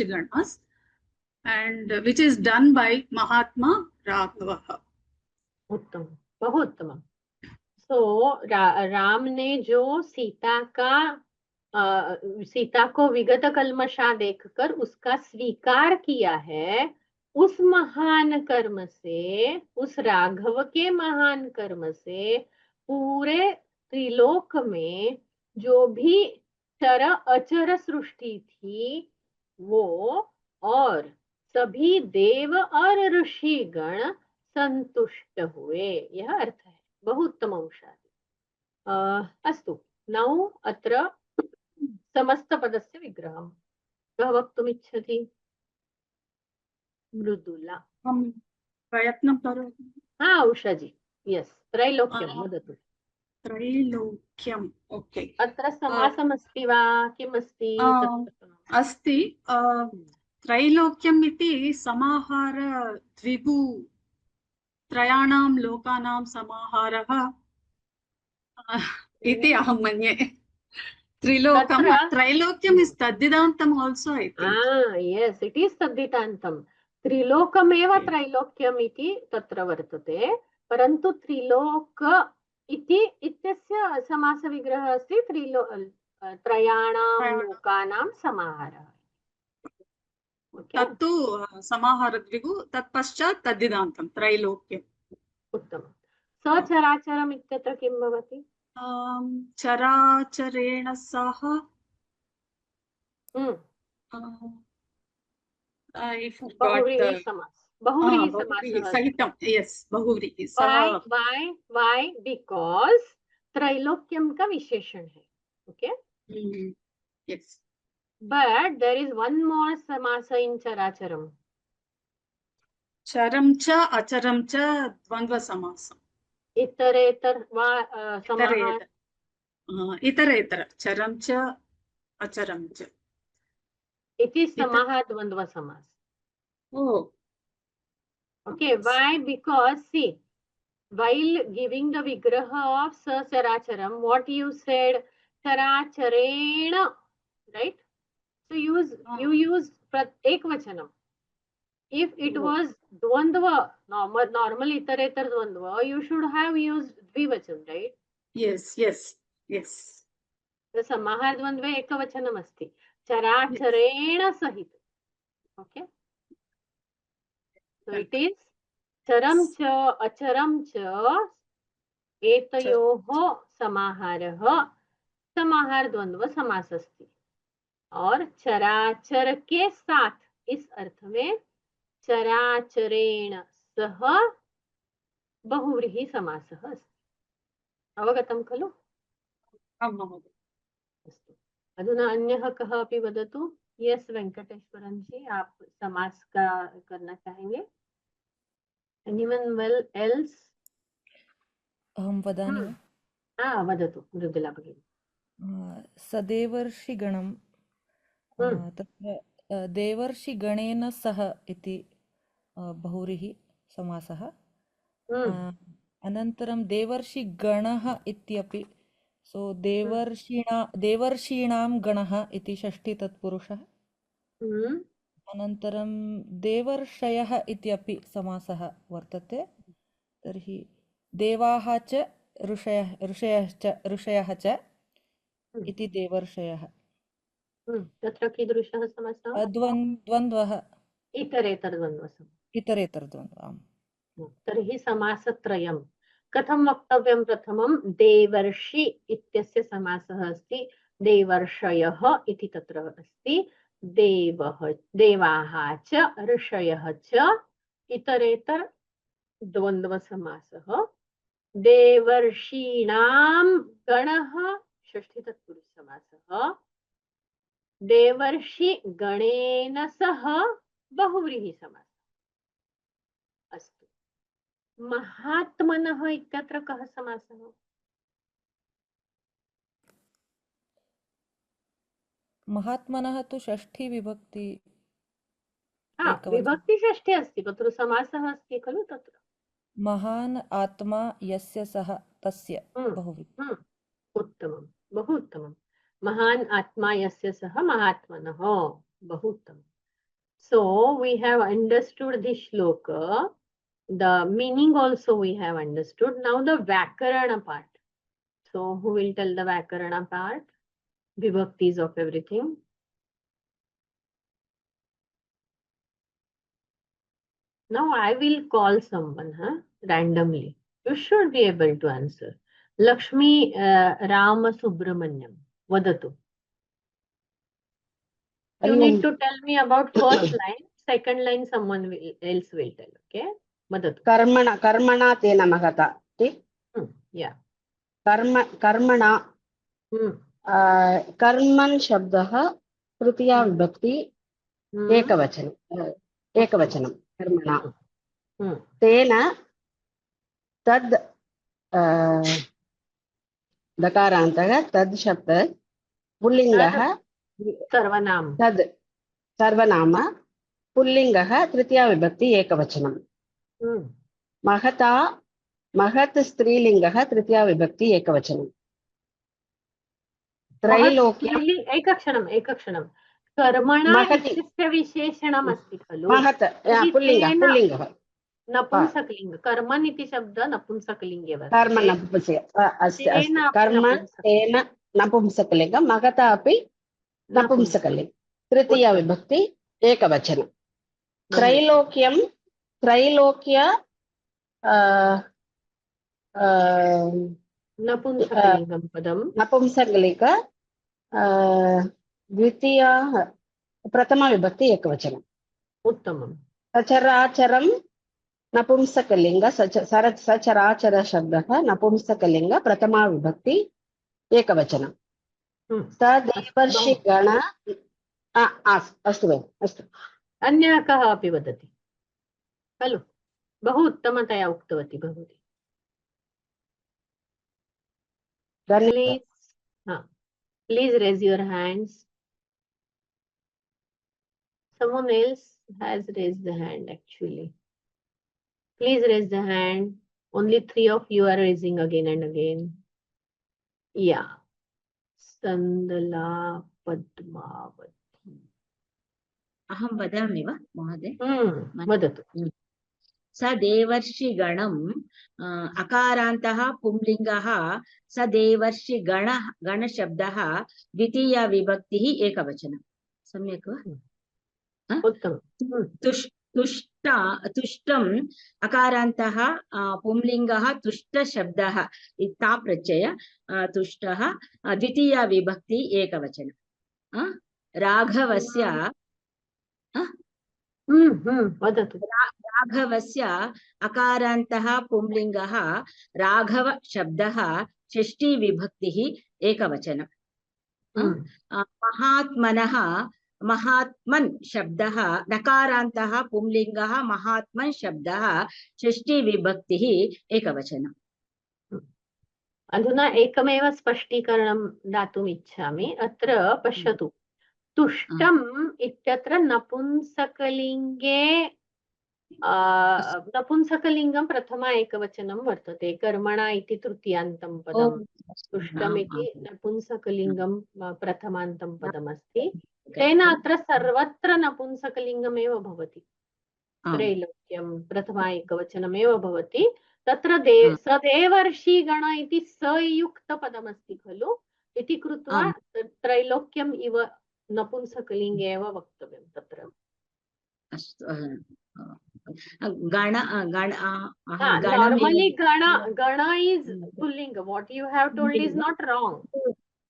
Ganas, and which is done by Mahatma Raghava. उत्तम, बहुत उत्तम. सो राम ने जो सीता को विगत कल्मषा देखकर उसका स्वीकार किया है, उस महान कर्म से, उस राघव के महान कर्म से पूरे त्रिलोक में जो भी चर अचर सृष्टि थी वो और सभी देव और ऋषिगण संतुष्ट हुए. यह अर्थ है. बहु उत्तमं शादि. अस्तु, नौ अत्र समस्तपदस्य विग्रहं कः वक्तुमिच्छति? मृदुला. प्रयत्नं करोमि. उषाजी. यस्, त्रैलोक्यं वदतु. त्रैलोक्यम्. ओके. अत्र समासमस्ति वा किमस्ति? अस्ति. त्रैलोक्यम् इति समाहार द्विगु त्रयाणां लोकानां समाहारः इति अहं मन्ये. त्रैलोक्यम् इस् तद्दिदान्तम् also, I think. Yes, it is तद्दितान्तम्. त्रिलोकमेव त्रैलोक्यम् इति तत्र वर्तते, परन्तु त्रिलोक इति इत्यस्य समासविग्रहः अस्ति त्रयाणां लोकानां समाहारः. तत्तु समाहारद्विगु, तत्पश्चात् तद्दिदान्तं त्रैलोक्यम्. उत्तमं. सचराचरम् इत्यत्र किं भवति? चराचरेण सह बहुव्रीहि समास. बहुव्रीहि समासः सहितं. यस्, बहुव्रीहि. Why? Because त्रैलोक्यम का विशेषण है. Okay. Yes. But there is one more samasa in characharam. Charam cha acharam cha dvandva samasa. Itaretar samahar. Itaretar. Charam cha acharam cha. It is samahar dvandva samas. Oh. Okay. Why? Because see, while giving the vigraha of sa characharam, what you said? Characharena, right? So you use ekvachanam. If it was dvandva, normal iterator dvandva, you should have used dvivachan, right? Yes, yes, yes. The samahar dvandva ekavachanam asti. Characharena sahit. Okay. So it is charam cha acharam cha etayoho समाहारः समाहार द्वंद्व समास अस्ति. और चराचर के साथ इस अर्थ में चराचरेण सह बहुव्रीहि समासः अस्ति. अवगतं खलु? अस्तु. अधुना अन्यः कः अपि वदतु. यस वेंकटेश्वरन जी, आप समास का करना चाहेंगे? Anyone else? अहं वदामि. वदतु मृदुला भगिनी. सदेवर्षिगणं तत्र देवर्षिगणेन सह इति बहुव्रीहि समासः. अनन्तरं देवर्षिगणः इत्यपि, सो देवर्षीणां गणः इति षष्ठी तत्पुरुषः. अनन्तरं देवर्षयः इत्यपि समासः वर्तते. तर्हि देवाः च ऋषयः च इति देवर्षयः. तत्र कीदृशः समासः? द्वन्द्वः. इतरेतरद्वन्द्वः. तर्हि समासत्रयं कथं वक्तव्यं? प्रथमं देवर्षि इत्यस्य समासः अस्ति. देवर्षयः इति तत्र अस्ति. देवाः च ऋषयः च इतरेतर द्वन्द्वसमासः. देवर्षीणां गणः षष्ठी तत्पुरुषसमासः देवर्षि गणेन सह बहुव्रीहिसमासः। अस्तु, महात्मनः इत्यत्र कः समासः? महात्मनः तु षष्ठी विभक्ति एकवचनं। विभक्ति षष्ठी अस्ति, तत्र समासः अस्ति खलु तत्र। महान् आत्मा यस्य सः तस्य बहुव्रीहि। उत्तमं, बहु उत्तमं। महान् आत्मा यस्य सः महात्मनः, बहु उत्तमं। So we have understood this shloka. The meaning also we have understood. Now the Vyakarana part. So who will tell the Vyakarana part? Vibhaktis of everything. Now I will call someone randomly. You should be able to answer. Lakshmi Rama Subramanyam. Vadatu. You need to tell me about first line. Second line someone else will tell. Okay. Vadatu. कर्मणा तेन महता. Yeah. कर्मणा कर्मन् शब्दः तृतीया विभक्ति एकवचनं कर्मणा। तेन तद् दकारान्तः तद् शब्द पुल्लिङ्गः तद् सर्वनाम पुल्लिङ्गः तृतीया विभक्ति एकवचनं। महता महत् स्त्रीलिङ्गः तृतीया विभक्ति एकवचनं। त्रैलोक्यम् एकक्षणं कर्मणा इत्यस्य विशेषणम् अस्ति खलु। महत् पुल्लिङ्गः नपुंसकलिङ्ग। कर्मन् इति शब्दः नपुंसकलिङ्गे वर्तते। कर्म कर्म तेन नपुंसकलिङ्ग महता अपि नपुंसकलिङ्ग तृतीया विभक्ति एकवचनं। त्रैलोक्य नपुंसकलिङ्गं पदं नपुंसकलिङ्ग द्वितीया प्रथमा विभक्ति एकवचनं। उत्तमं। सचराचरं नपुंसकलिङ्ग सचराचर शब्दः नपुंसकलिङ्ग प्रथमा विभक्ति एकवचनं। सदेवर्षिगण अस्तु भगिनि अस्तु। अन्यः कः अपि वदति खलु? बहु उत्तमतया उक्तवती भवती। Please raise your hands. Someone else has raised the hand actually. Please raise the hand. Only 3 of you are raising again and again. Yeah. Sandala Padmavati. अहं वदामि वा महोदय? वदतु। स देवर्षिगणम् अकारान्तः पुंलिङ्गः स देवर्षिगणशब्दः द्वितीया विभक्तिः एकवचनं। सम्यक् वा? तुष्टम् अकारान्तः पुंलिङ्गः तुष्टशब्दः इत्ता प्रत्यय तुष्टः द्वितीया विभक्ति एकवचनं। राघवस्य राघवस्य अकारान्तः पुंलिङ्गः राघव शब्दः षष्ठी विभक्तिः एकवचनं। महात्मनः महात्मन् शब्दः नकारान्तः पुंलिङ्गः महात्मन् शब्दः षष्ठी विभक्तिः एकवचनम्। अधुना एकमेव स्पष्टीकरणं दातुम् इच्छामि। अत्र पश्यतु, तुष्टम् इत्यत्र नपुंसकलिङ्गं प्रथमा एकवचनं वर्तते। कर्मणा इति तृतीयान्तं पदं, तुष्टम् इति नपुंसकलिङ्गं प्रथमान्तं पदमस्ति। तेन अत्र सर्वत्र नपुंसकलिङ्गमेव भवति। त्रैलोक्यं प्रथमा एकवचनमेव भवति। तत्र सदेवर्षिगण इति सयुक्तपदमस्ति खलु। इति कृत्वा त्रैलोक्यम् इव नपुंसकलिङ्गे एव वक्तव्यं तत्र। Normally gana is pullinga. What you have told is not wrong,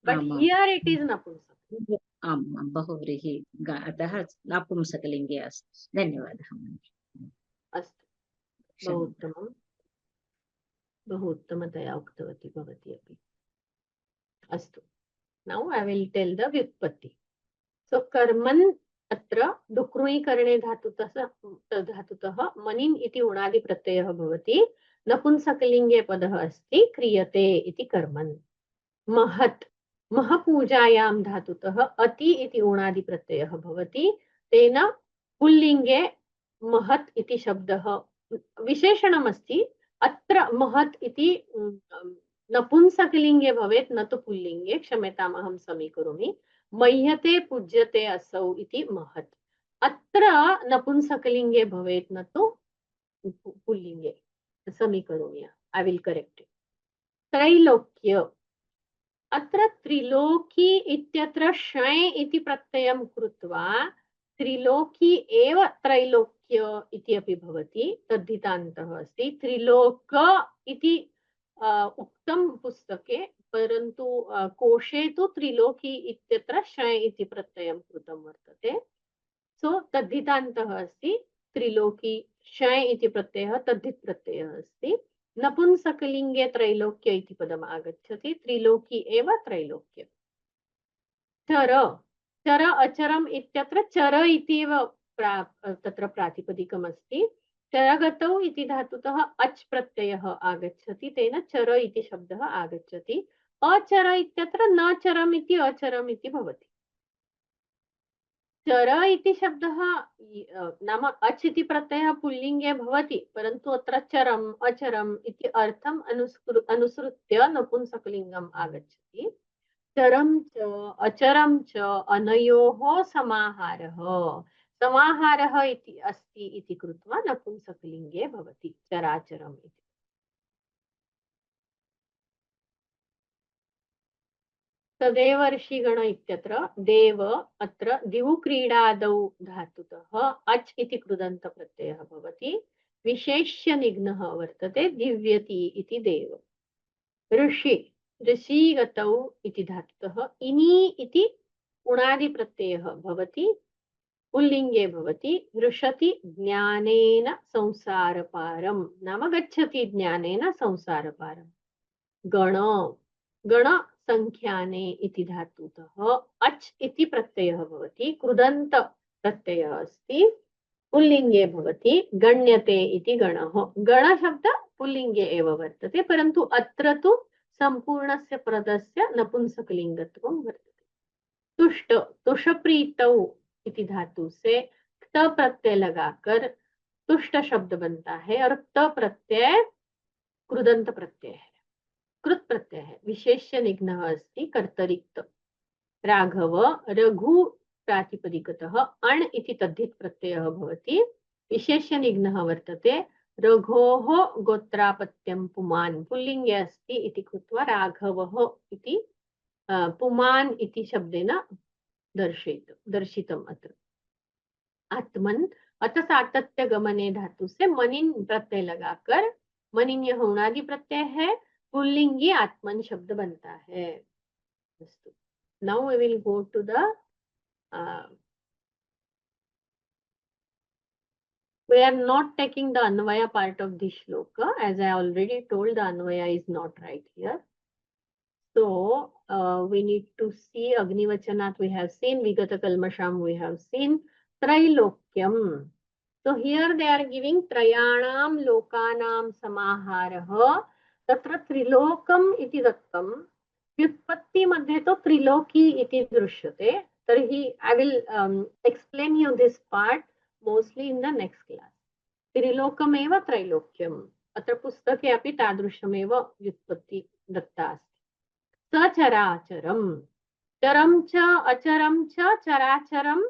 but here it is napumsak. बहुव्रीहि अतः नपुंसकलिङ्गे अस्ति। धन्यवादः। अस्तु, बहु उत्तमतया उक्तवती भवती अपि। अस्तु, Now I will tell the vyutpatti. So karman अत्र डुक्रुयीकरणे धातुतः मनिन् इति उणादि प्रत्ययः भवति. नपुंसकलिङ्गे पदः अस्ति क्रियते इति कर्मन्. महत् महपूजायां धातुतः अति इति उणादि प्रत्ययः भवति. तेन पुल्लिङ्गे महत् इति शब्दः विशेषणमस्ति. अत्र महत् इति नपुंसकलिङ्गे भवेत् न तु पुल्लिङ्गे. क्षम्यताम्, अहं समीकरोमि. मह्यते पूज्यते असौ इति महत्. अत्र नपुंसकलिङ्गे भवेत् न तु पुल्लिङ्गे. समीकरोमि. I will correct it. त्रैलोक्य. अत्र त्रिलोकी इत्यत्र शय इति प्रत्ययं कृत्वा त्रिलोकी एव त्रैलोक्य इति अपि भवति. तद्धितान्तः अस्ति. त्रिलोक इति उक्तं पुस्तके, परन्तु कोशे तु त्रिलोकी इत्यत्र शय इति प्रत्ययं कृतं वर्तते. सो तद्धितान्तः अस्ति. त्रिलोकी शय इति प्रत्ययः तद्धित् प्रत्ययः अस्ति. नपुंसकलिङ्गे त्रैलोक्य इति पदम् आगच्छति. त्रिलोकी एव त्रैलोक्य. चर चर अचरम् इत्यत्र चर इत्येव तत्र प्रातिपदिकम् अस्ति. चरगतौ इति धातुतः अच् प्रत्ययः आगच्छति. तेन चर इति शब्दः आगच्छति. अचर इत्यत्र न चरम् इति अचरम् इति भवति. चर इति शब्दः नाम अच् इति प्रत्ययः पुल्लिङ्गे भवति, परन्तु अत्र चरम् अचरम् इति अर्थम् अनुसृत्य नपुंसकलिङ्गम् आगच्छति. चरं च अचरं च अनयोः समाहारः. समाहारः इति अस्ति इति कृत्वा नपुंसकलिङ्गे भवति चराचरम् इति. सदेवर्षिगण इत्यत्र देव अत्र दिवुक्रीडादौ धातुतः अच् इति कृदन्त प्रत्ययः भवति. विशेष्य निघ्नः वर्तते. दिव्यति इति देव. ऋषि ऋषिगतौ इति धातुतः इनि इति उणादि प्रत्ययः भवति. पुल्लिङ्गे भवति. ऋषति ज्ञानेन संसारपारं नाम गच्छति ज्ञानेन संसारपारं. गण गण संख्याने इति धातुतः अच् इति प्रत्ययः भवति. कृदन्त प्रत्ययः अस्ति. पुल्लिङ्गे भवति. गण्यते इति गणः. गणशब्द पुल्लिङ्गे एव वर्तते, परन्तु अत्र तु सम्पूर्णस्य पदस्य नपुंसकलिङ्गत्वं वर्तते. तुष्ट तुषप्रीतौ इति धातु से क्त प्रत्यय लगाकर तुष्ट शब्द बनता है और क्त प्रत्यय कृदंत प्रत्यय है. कृत प्रत्यय है. विशेष्य निघ्नः अस्ति कर्तरिक्त. राघव रघु प्रातिपदिकतः अण् इति तद्धित् प्रत्ययः भवति. विशेष्य निघ्नः वर्तते. रघोः गोत्रापत्यं पुमान् पुल्लिङ्गे अस्ति इति कृत्वा राघवः इति पुमान् इति शब्देन दर्शितम् अत्र. आत्मन अतः सातत्य गमने धातु से मनिन प्रत्यय लगाकर मनिन यह उणादि प्रत्यय है. पुल्लिंगी आत्मन शब्द बनता है. Now we will go to the we are not taking the anvaya part of this shloka, as I already told. The anvaya is not right here. So we need to see Agnivachanat we have seen, Vigata Kalmasham we have seen, Trailokyam. So here they are giving Trayanam Lokanam Samaharah. Tatra Trilokam iti dattam. Vyutpatti madhe to Triloki iti drishyate. Tarhi I will explain you this part mostly in the next class. Trilokam eva Trailokyam. Atra pustake api tadrusham eva vyutpatti datta asti. सचराचरम. चरम च अचरम च चराचरम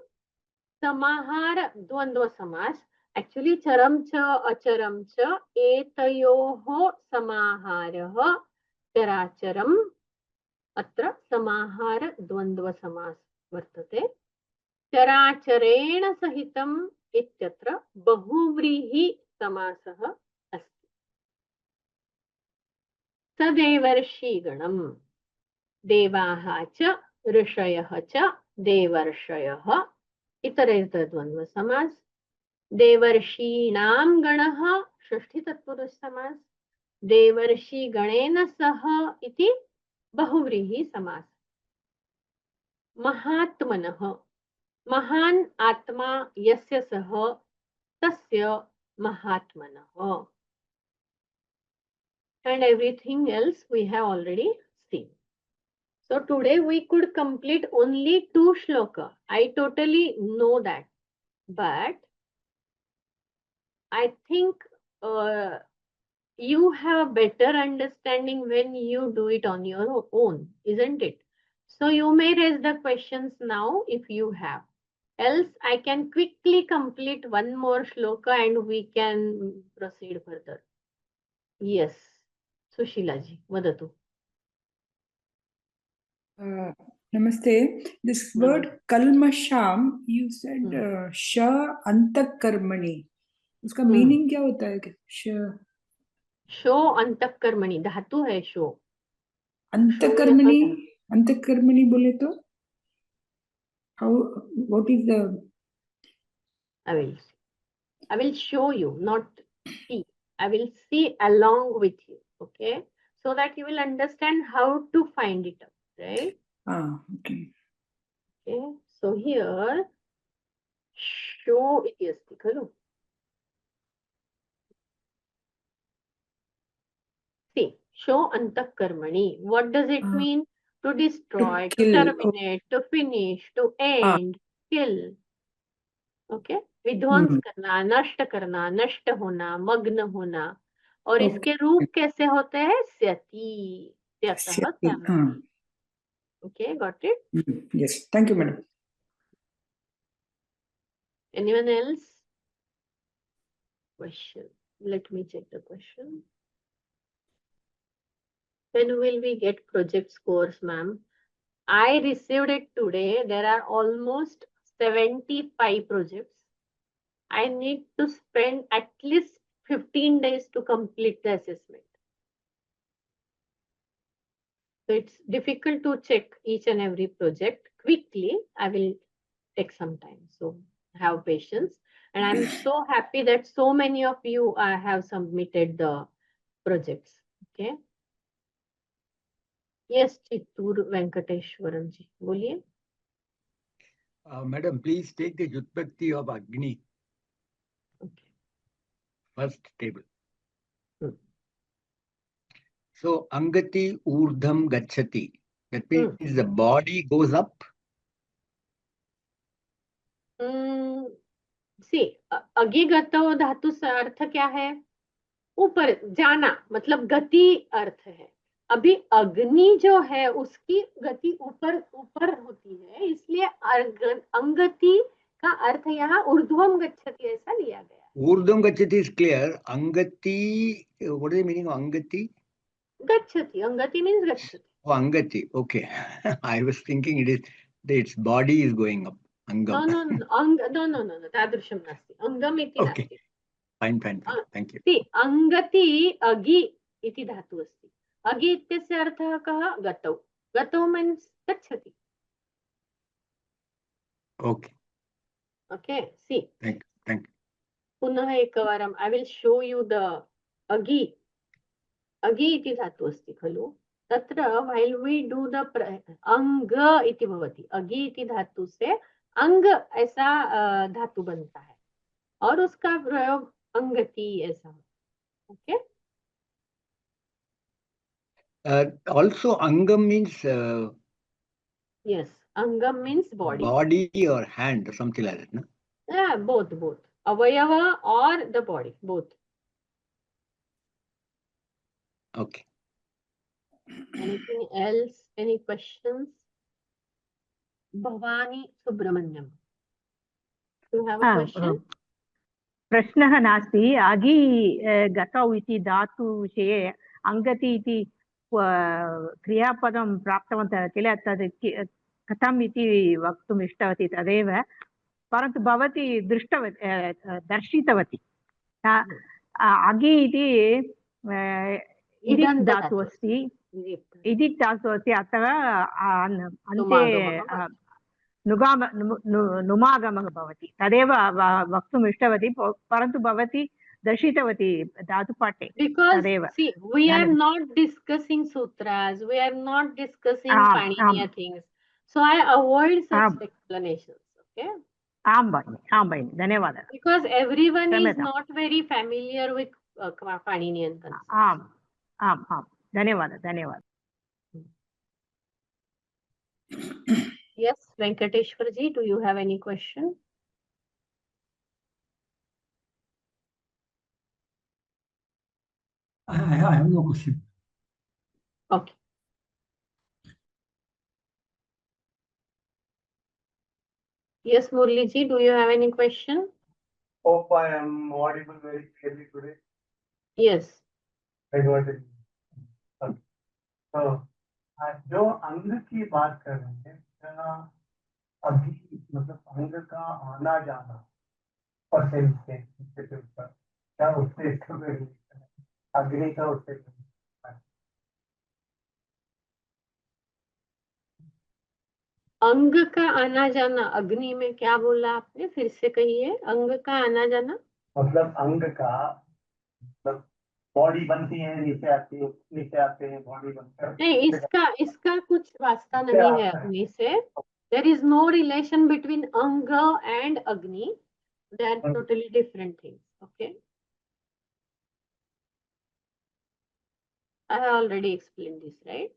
समाहार द्वंद्व समास. Actually चरम च अचरम च एतयोः समाहारः चराचरम. अत्र समाहार द्वंद्व समास वर्तते. चराचरेण सहितम् इत्यत्र बहुव्रीहि समासः अस्ति. सदेवर्षिगणम्. देवाः च ऋषयः च देवर्षयः इतरेतर द्वंद्व समास. देवर्षीणां गणः षष्ठी तत्पुरुष समास. देवर्षि गणेन सह इति बहुव्रीहि समास. महात्मनः, महान आत्मा यस्य सः तस्य महात्मनः. And everything else we have already seen. So today we could complete only 2 shloka. I totally know that, but I think you have a better understanding when you do it on your own, isn't it? So you may raise the questions now if you have. Else I can quickly complete one more shloka and we can proceed further. Yes, Sushila ji, vadatu. Namaste. This word kalmasham, you said sha antakarmani. उसका meaning क्या होता है? Show अंतःकर्मणि धातु है show. अंतःकर्मणि बोले तो how, what is the? I will show you, not see. I will see along with you, okay? So that you will understand how to find it out, right? Okay. Okay. So here, show iti asti khalu. See, show antakarmani. What does it mean? To destroy, to terminate, to finish, to end, kill. Okay? विध्वंस करना, नष्ट करना, नष्ट होना, मग्न होना. और इसके रूप कैसे होते हैं? स्यति, त्यतः. Okay, got it? Yes, thank you, madam. Anyone else? Question. Let me check the question. When will we get project scores, ma'am? I received it today. There are almost 75 projects. I need to spend at least 15 days to complete the assessment. So it's difficult to check each and every project quickly. I will take some time. So have patience. And I'm so happy that so many of you have submitted the projects. Okay. Yes, Chittur Venkateshwaran ji. Boliye. Madam, please take the Jutpatti of Agni. Okay. First table. So, Angati Urdham Gachati. That means the body goes up. See, अगिगतो धातु से अर्थ क्या है? ऊपर जाना, मतलब गति अर्थ है. अभी अग्नि जो है उसकी गति ऊपर ऊपर होती है, इसलिए अंगति का अर्थ यहाँ ऊर्ध्वम गच्छति ऐसा लिया गया. Urdhvam Gachati is clear. Angati, what is the meaning of Angati? Gachati. Angati means Gachati. Oh, Angati. Okay. I was thinking its body is going up. Angam. No. Tadrusham nasti. Angam iti nasti. Okay. Fine. Thank you. See, Angati agi iti dhatu asti. Agi ityasya arthah kah? Gatau. Gatau means Gachati. Okay. Okay. See. Thank you. Punah ekavaram. I will show you the agi. Agi iti dhatu asti khalu. Tatra while we do the anga iti bhavati. Agi iti dhatu se अंग ऐसा धातु बनता है और उसका प्रयोग अंगति ऐसा. Okay. Also, Angam means. Yes, Angam means body. Body or hand or something like that, no? Yeah, both. Avayava or the body, both. Okay. Anything else? Any questions? Bhavani Subramanyam. Do you have a question? प्रश्नः नास्ति. अगि गतौ इति धातु विषये अङ्गति इति क्रियापदं प्राप्तवन्तः किल, तद् कथम् इति वक्तुम् इष्टवती तदेव. परन्तु भवती दर्शितवती. अगि इति इदित् धातु अस्ति. इदित् धातु अस्ति. अतः अन्ते नुमागमः भवति. तदेव वक्तुम् इष्टवती. परन्तु भवती दर्शितवती धातुपाठे. Because see, we are not discussing sutras, we are not discussing Paniniya things. So I avoid such आम् explanations. Okay. आं भगिनि धन्यवादः Because everyone is क्षम्यताम् not very familiar with Paninian concept. आम् धन्यवादः धन्यवादः Yes, Venkateshwarji, do you have any question? I have no question. Okay. Yes, Murliji, do you have any question? Hope I am audible very clearly today. Yes. I got it. Okay. So, जो अंग की बात कर रहे हैं, अभी मतलब अंग का आना जाना परसेंट से ऊपर क्या उससे अग्नि का उससे अंग का आना जाना अग्नि में क्या बोला आपने? फिर से कहिए। अंग का आना जाना मतलब अंग का मतलब बॉडी बनती है, नीचे आते हैं बॉडी बनकर। नहीं, इसका कुछ वास्ता नहीं है अग्नि से। There is no relation between anga and agni. They are totally different things. Okay. I have already explained this, right?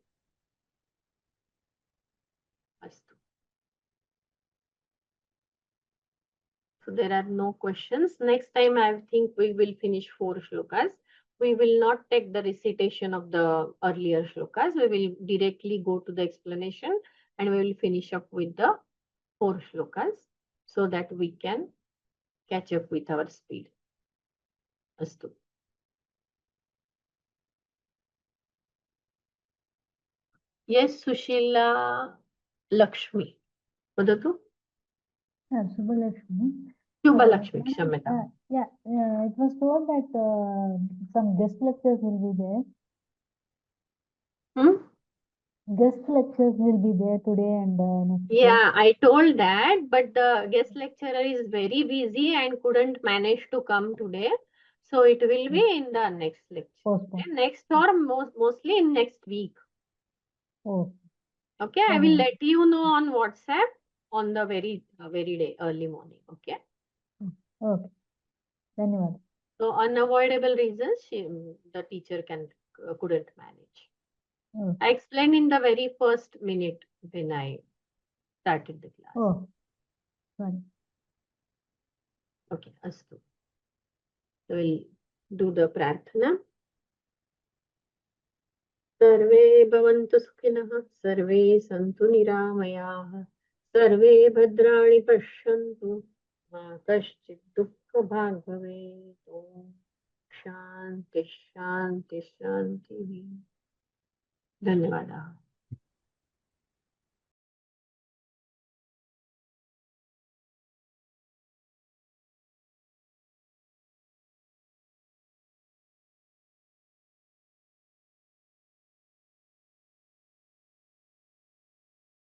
So there are no questions. Next time, I think we will finish 4 shlokas. We will not take the recitation of the earlier shlokas. We will directly go to the explanation and we will finish up with the 4 shlokas so that we can catch up with our speed. Astu. Yes, Sushila Lakshmi. Vadatu? Subbalakshmi. Shubhalakshmi, Kshamata. It was told that some guest lectures will be there. Guest lectures will be there today and next week. Yeah, I told that, but the guest lecturer is very busy and couldn't manage to come today. So it will be in the next lecture. Okay? Next or mostly in next week. Oh. Okay, I will let you know on WhatsApp on the very day, early morning. Okay. Okay. Dhanyawad. So unavoidable reasons, the teacher couldn't manage. I explained in the very first minute when I started the class. Oh, sorry. Okay, astu. So we'll do the prarthana. सर्वे भवन्तु सुखिनः, सर्वे सन्तु निरामयाः, सर्वे भद्राणि पश्यन्तु, मा कश्चित् दुःखभाग् भवेत्। ॐ शान्ति शान्ति शान्तिः। धन्यवादाः।